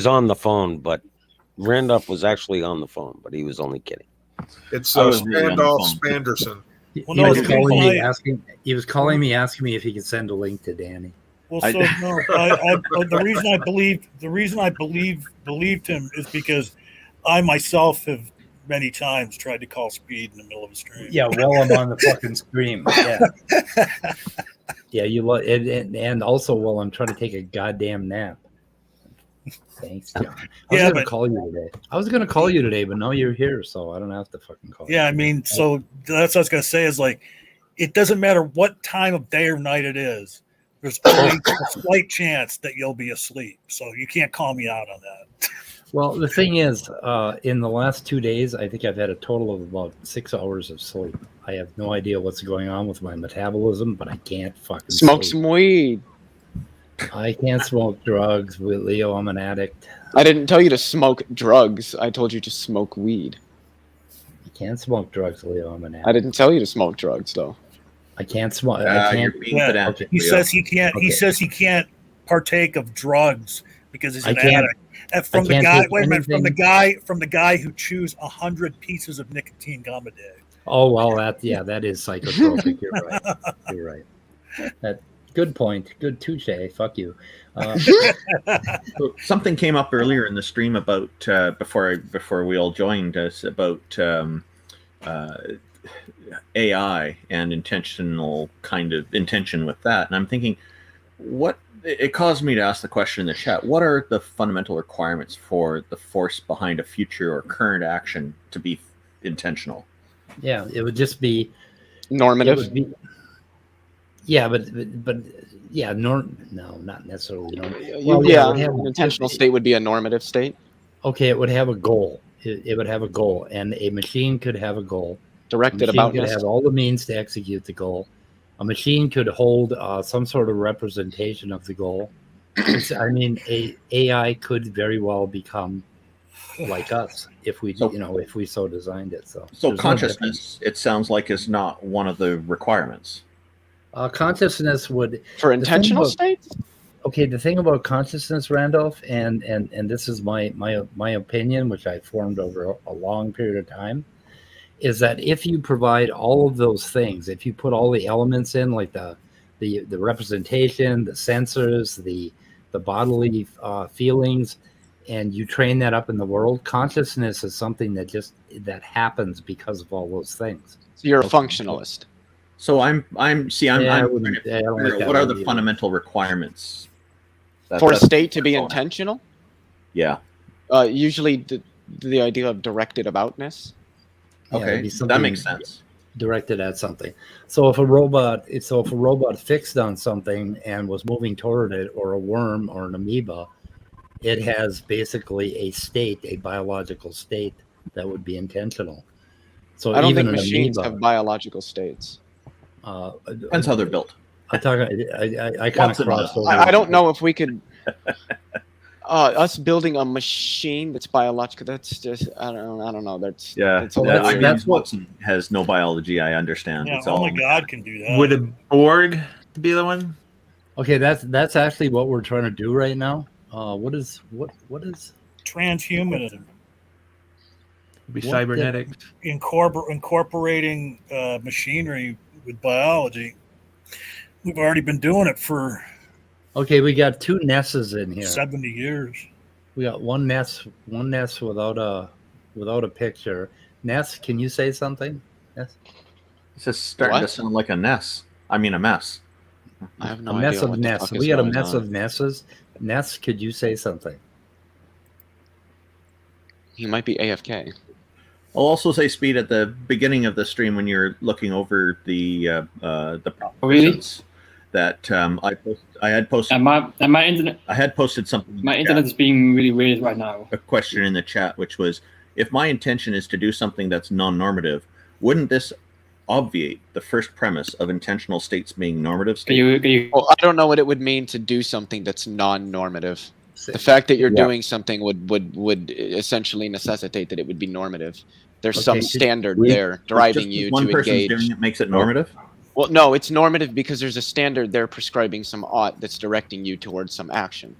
on the phone, but Randolph was actually on the phone, but he was only kidding. It's really Spandolph Spanderson. He was calling me asking me if he could send a link to Danny. Well, so no, the reason I believed him is because I myself have many times tried to call Speed in the middle of a stream. Yeah, while I'm on the fucking stream. Yeah. Yeah, and also while I'm trying to take a goddamn nap. Thanks, John. I was gonna call you today. I was gonna call you today, but now you're here, so I don't have to fucking call you. Yeah, I mean, so that's what I was gonna say is like, it doesn't matter what time of day or night it is. There's always a slight chance that you'll be asleep, so you can't call me out on that. Well, the thing is, in the last 2 days, I think I've had a total of about 6 hours of sleep. I have no idea what's going on with my metabolism, but I can't fucking smoke sleep. Some weed. I can't smoke drugs. With Leo, I'm an addict. I didn't tell you to smoke drugs. I told you to smoke weed. I can't smoke drugs, Leo. I'm an addict. I didn't tell you to smoke drugs, though. I can't smoke. I can't. Okay. He says he can't. Okay. He says he can't partake of drugs because he's an addict. From the guy. Wait a minute. From the guy who chews 100 pieces of nicotine gum a day. Oh well, that is psychotropic. You're right. You're right. Good point. Good touche. Fuck you. Something came up earlier in the stream about before we all joined us about AI and intentional kind of intention with that, and I'm thinking, it caused me to ask the question in the chat: what are the fundamental requirements for the force behind a future or current action to be intentional? Yeah, it would just be normative. Yeah, but yeah, no, not necessarily normative. Well, an intentional state would be a normative state. Okay, it would have a goal. It would have a goal, and a machine could have a goal. Directed about. Could have all the means to execute the goal. A machine could hold some sort of representation of the goal. I mean, AI could very well become like us if we so designed it. So consciousness, it sounds like, is not one of the requirements. Consciousness would for intentional states. Okay, the thing about consciousness, Randolph, and this is my opinion, which I formed over a long period of time, is that if you provide all of those things, if you put all the elements in, like the representation, the sensors, the bodily feelings, and you train that up in the world, consciousness is something that happens because of all those things. So you're a functionalist. So what are the fundamental requirements for a state to be intentional? Yeah. Usually the idea of directed aboutness. Okay, that makes sense. Directed at something. So if a robot fixed on something and was moving toward it, or a worm or an amoeba, it has basically a biological state that would be intentional. So I don't think machines have biological states. Depends how they're built. I kind of crossed over. I don't know if we could. Us building a machine that's biological. That's just I don't know. That's that's Watson has no biology. I understand. Yeah, only God can do that. Would a Borg be the one? Okay, that's actually what we're trying to do right now. What is transhumanism? It'd be cybernetics. Incorporating machinery with biology. We've already been doing it for. Okay, we got 2 Nesses in here. 70 years. We got one Ness without a picture. Ness, can you say something? Ness? It's just starting to sound like a Ness. I mean, a mess. I have no idea. A mess of Ness. We got a mess of Nesses. Ness, could you say something? He might be AFK. I'll also say, Speed, at the beginning of the stream when you're looking over the propositions that I had posted. And my internet. I had posted something. My internet is being really weird right now. A question in the chat, which was, if my intention is to do something that's non-normative, wouldn't this obviate the first premise of intentional states being normative states? Well, I don't know what it would mean to do something that's non-normative. The fact that you're doing something would essentially necessitate that it would be normative. There's some standard there driving you to engage. Doing it makes it normative? Well, no, it's normative because there's a standard there prescribing some ought that's directing you towards some action.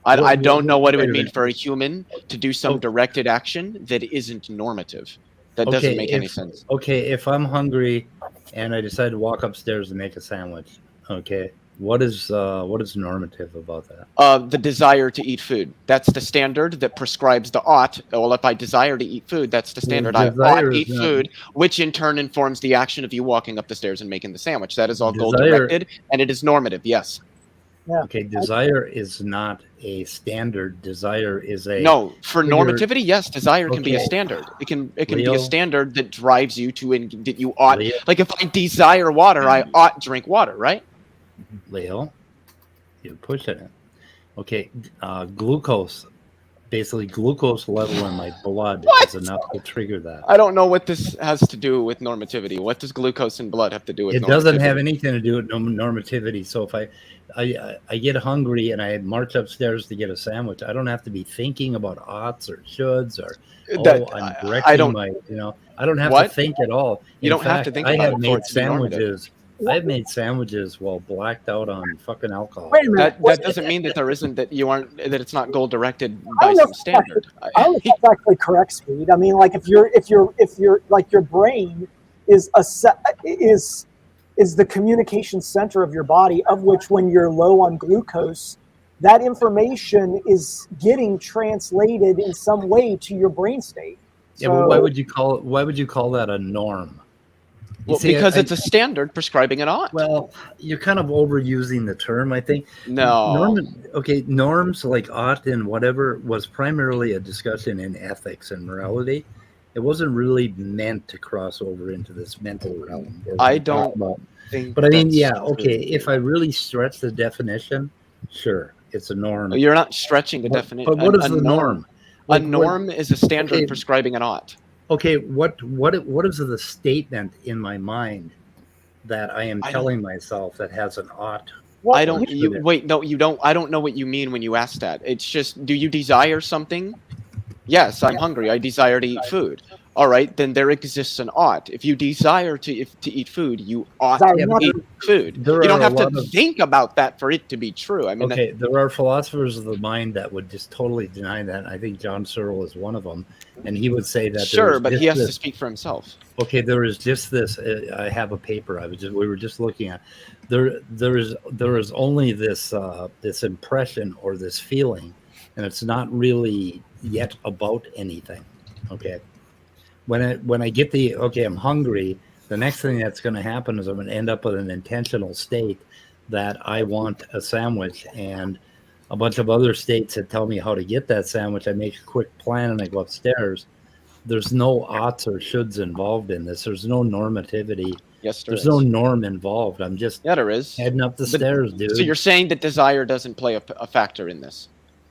I don't know what it would mean for a human to do some directed action that isn't normative. That doesn't make any sense. Okay, if I'm hungry and I decide to walk upstairs and make a sandwich, okay, what is normative about that? The desire to eat food. That's the standard that prescribes the ought. Well, if I desire to eat food, that's the standard. I ought to eat food, which in turn informs the action of you walking up the stairs and making the sandwich. That is all goal-directed, and it is normative, yes. Yeah. Okay, desire is not a standard. Desire is a no. For normativity, yes, desire can be a standard. It can be a standard that drives you to that you ought. Like if I desire water, I ought drink water, right? Leo, you're pushing it. Okay, glucose. Basically, glucose level in my blood is enough to trigger that. I don't know what this has to do with normativity. What does glucose in blood have to do with it? It doesn't have anything to do with normativity. So if I get hungry and I march upstairs to get a sandwich, I don't have to be thinking about oughts or shoulds or I'm directing I don't have to think at all. You don't have to think about it. I have made sandwiches. I've made sandwiches while blacked out on fucking alcohol. Wait a minute. That doesn't mean that there isn't that it's not goal directed by some standard. I don't know if that's actually correct, Speed. I mean, like if you're like your brain is the communication center of your body, of which when you're low on glucose, that information is getting translated in some way to your brain state. Yeah, but why would you call that a norm? Well, because it's a standard prescribing an ought. Well, you're kind of overusing the term, I think. No. Norms like ought and whatever was primarily a discussion in ethics and morality. It wasn't really meant to cross over into this mental realm. I don't think. But I mean, okay. If I really stretch the definition, sure, it's a norm. You're not stretching the definition. But what is the norm? A norm is a standard prescribing an ought. Okay, what is the statement in my mind that I am telling myself that has an ought? I don't. Wait, no, you don't. I don't know what you mean when you ask that. It's just, do you desire something? Yes, I'm hungry. I desire to eat food. All right, then there exists an ought. If you desire to eat food, you ought to eat food. You don't have to think about that for it to be true. I mean, there are philosophers of the mind that would just totally deny that. I think John Searle is one of them, and he would say that. Sure, but he has to speak for himself. Okay, there is just this. I have a paper. We were just looking at. There is only this this impression or this feeling, and it's not really yet about anything. Okay. When I get I'm hungry, the next thing that's going to happen is I'm going to end up with an intentional state that I want a sandwich, and a bunch of other states that tell me how to get that sandwich. I make a quick plan and I go upstairs. There's no oughts or shoulds involved in this. There's no normativity. Yes, there's no norm involved. I'm just there is heading up the stairs, dude. So you're saying that desire doesn't play a factor in this?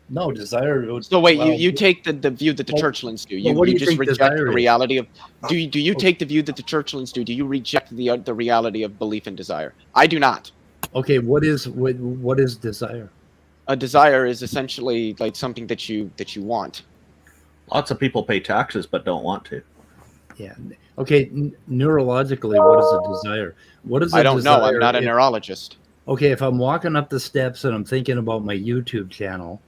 No, desire. So wait, you take the view that the Churchlands do. You just reject the reality of. Do you take the view that the Churchlands do? Do you reject the reality of belief and desire? I do not. Okay, what is desire? A desire is essentially like something that you want. Lots of people pay taxes but don't want to. Yeah. Okay. Neurologically, what is a desire? What is? I don't know. I'm not a neurologist. Okay, if I'm walking up the steps and I'm thinking about my YouTube channel,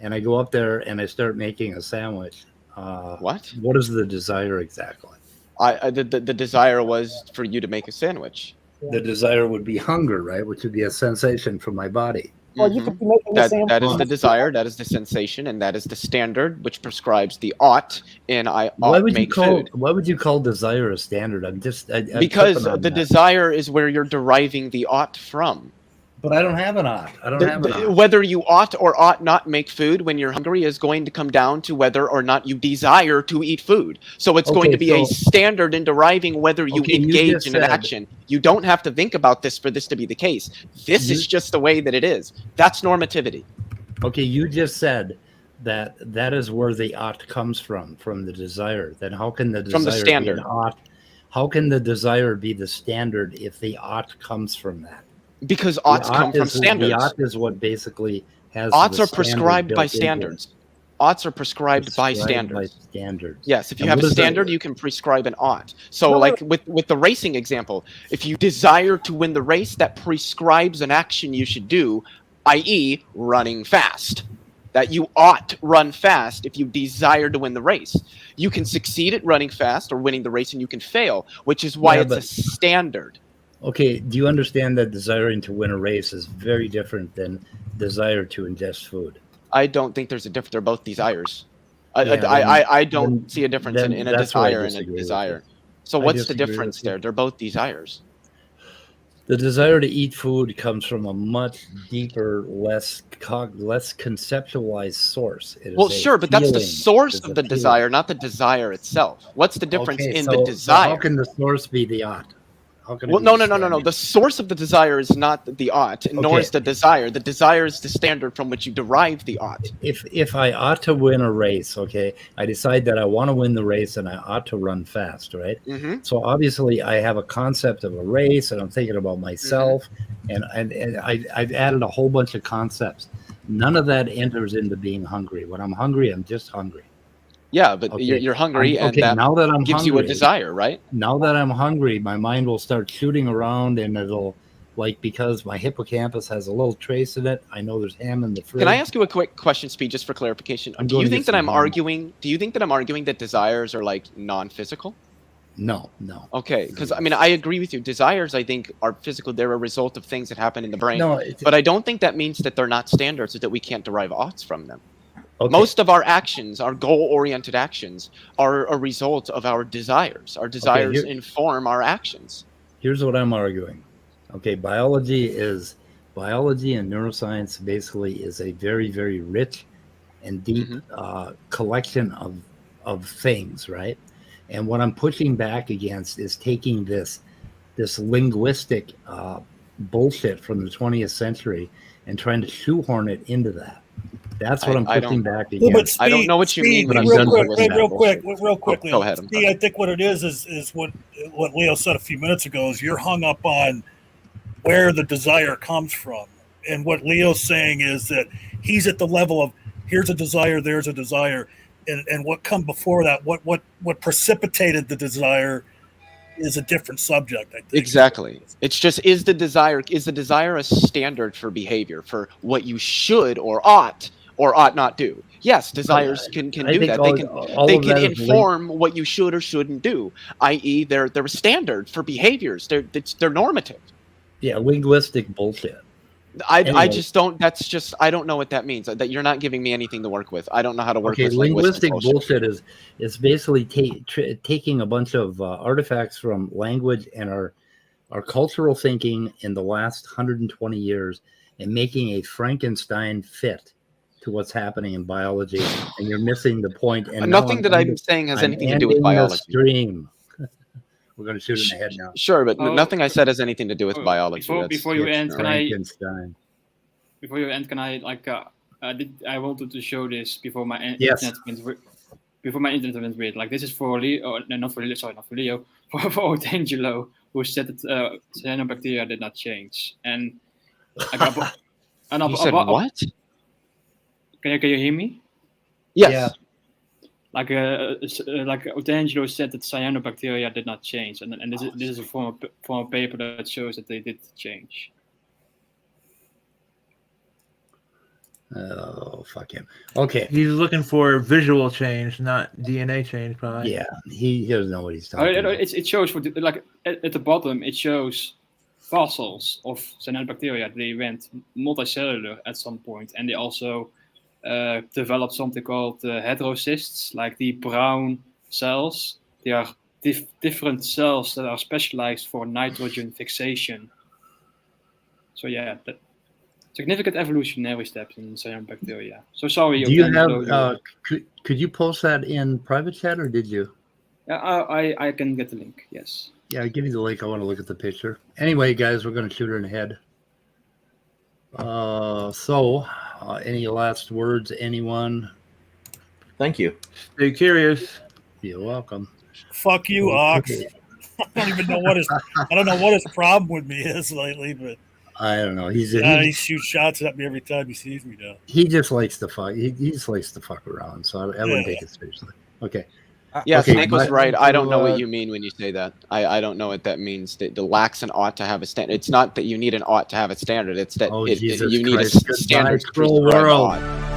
and I go up there and I start making a sandwich. What is the desire exactly? The desire was for you to make a sandwich. The desire would be hunger, right? Which would be a sensation from my body. Well, you could be making a sandwich. That is the desire. That is the sensation, and that is the standard, which prescribes the ought in I ought make food. Why would you call desire a standard? Because the desire is where you're deriving the ought from. But I don't have an ought. Whether you ought or ought not make food when you're hungry is going to come down to whether or not you desire to eat food. So it's going to be a standard in deriving whether you engage in an action. You don't have to think about this for this to be the case. This is just the way that it is. That's normativity. Okay, you just said that is where the ought comes from the desire. Then how can the desire from the standard be an ought? How can the desire be the standard if the ought comes from that? Because oughts come from standards. The ought is what basically has odds the are prescribed by built into it. standards. Odds are prescribed by standards. By standards. Yes, if you And have what a is that- standard, you can prescribe an odd. So, No, no, like with the racing example, if you desire to win the race, that prescribes an action you should do, i.e., running fast. That you ought to run fast if you desire to win the race. You can succeed at running fast or winning the race, and you can fail, which is why it's a standard. Okay, do you understand that desiring to win a race is very different than desire to ingest food? I don't think there's a difference. They're both desires. Yeah, I don't see a difference in a that's where I desire and a disagree with desire. you. So I what's the disagree difference with you. there? They're both desires. The desire to eat food comes from a much deeper, less conceptualized source. It is Well, a sure, but that's the feeling. source It's of a the feeling. desire, not the desire itself. What's the difference Okay, in so- the so desire? how can the source be the ought? How can it Well, be no. the The standard? source of the desire is not the ought, nor Okay. is the desire. The desire is the standard from which you derive the ought. If I ought to win a race, okay, I decide that I want to win the race and I ought to run fast, right? Mm-hmm. So obviously I have a concept of a race and I'm thinking about myself and I've added a whole bunch of concepts. None of that enters into being hungry. When I'm hungry, I'm just hungry. Yeah, but Okay. you're hungry, and Okay, that now that I'm gives you a hungry, desire, right? now that I'm hungry, my mind will start shooting around and it'll, like, because my hippocampus has a little trace in it, I know there's ham in the fridge. Can I ask you a quick question, Speed, just for clarification? I'm Do going you to think get that some I'm ham. arguing? Do you think that I'm arguing that desires are like non-physical? No. Okay, because I mean, I agree with you. Desires, I think, are physical. They're a result of things that happen in the brain. No, But I don't think that means that they're not standards, or that we can't derive oughts from them. okay. Most of our actions, our goal-oriented actions, are a result of our desires. Our desires inform our actions. Here's what I'm arguing. Okay, biology and neuroscience basically is a very, very rich and deep collection of things, right? And what I'm pushing back against is taking this linguistic bullshit from the 20th century and trying to shoehorn it into that. That's what I'm pushing back against. Well, but I don't know what you mean, Steve, but I'm real done quick, with real, that real bullshit. quick, real quickly. Go ahead. I'm Steve, I think what it is what Leo said a few minutes ago is you're hung up on where the desire comes from. And what Leo's saying is that he's at the level of here's a desire, there's a desire. And what come before that, what precipitated the desire is a different subject, I think. Exactly. It's just, is the desire a standard for behavior, for what you should or ought not do? Yes, desires can do that. They can inform what you should or shouldn't do, i.e. they're a standard for behaviors. They're normative. Yeah, linguistic bullshit. I just don't. That's just. I don't know what that means. That you're not giving me anything to work with. I don't know how to work with linguistic bullshit. is basically taking a bunch of artifacts from language and our cultural thinking in the last 120 years and making a Frankenstein fit to what's happening in biology, and you're missing the point. And nothing that I'm saying has anything to do with biology. Stream. We're going to shoot in the head now. Sure, but nothing I said has anything to do with biology. Before you end, can I like I wanted to show this before my internet went weird. Like, this is for Leo, not for Leo, for Otangelo, who said that cyanobacteria did not change. And you said what? Can you hear me? Yes. Yeah. Like Otangelo said that cyanobacteria did not change, and this is a form of paper that shows that they did change. Oh, fuck him. Okay. He's looking for visual change, not DNA change, probably. Yeah, he doesn't know what he's talking about. It shows at the bottom. It shows fossils of cyanobacteria. They went multicellular at some point, and they also developed something called heterocysts, like the brown cells. They are different cells that are specialized for nitrogen fixation. So yeah, significant evolutionary steps in cyanobacteria. So sorry. Do you have? Could you post that in private chat, or did you? Yeah, I can get the link. Yes. Yeah, give me the link. I want to look at the picture. Anyway, guys, we're going to shoot her in the head. Any last words, anyone? Thank you. Stay curious. You're welcome. Fuck you, Ox. I don't even know what his problem with me is lately, but I don't know. He shoots shots at me every time he sees me now. He just likes to fuck. He just likes to fuck around. So I wouldn't take it seriously. Okay. Yeah, okay, Snake was right. I don't know what you mean when you say that. I don't know what that means. The lacks an ought to have a standard. It's not that you need an ought to have a standard. It's that Jesus you need Christ. a standard. Goodbye, scroll world. Ought.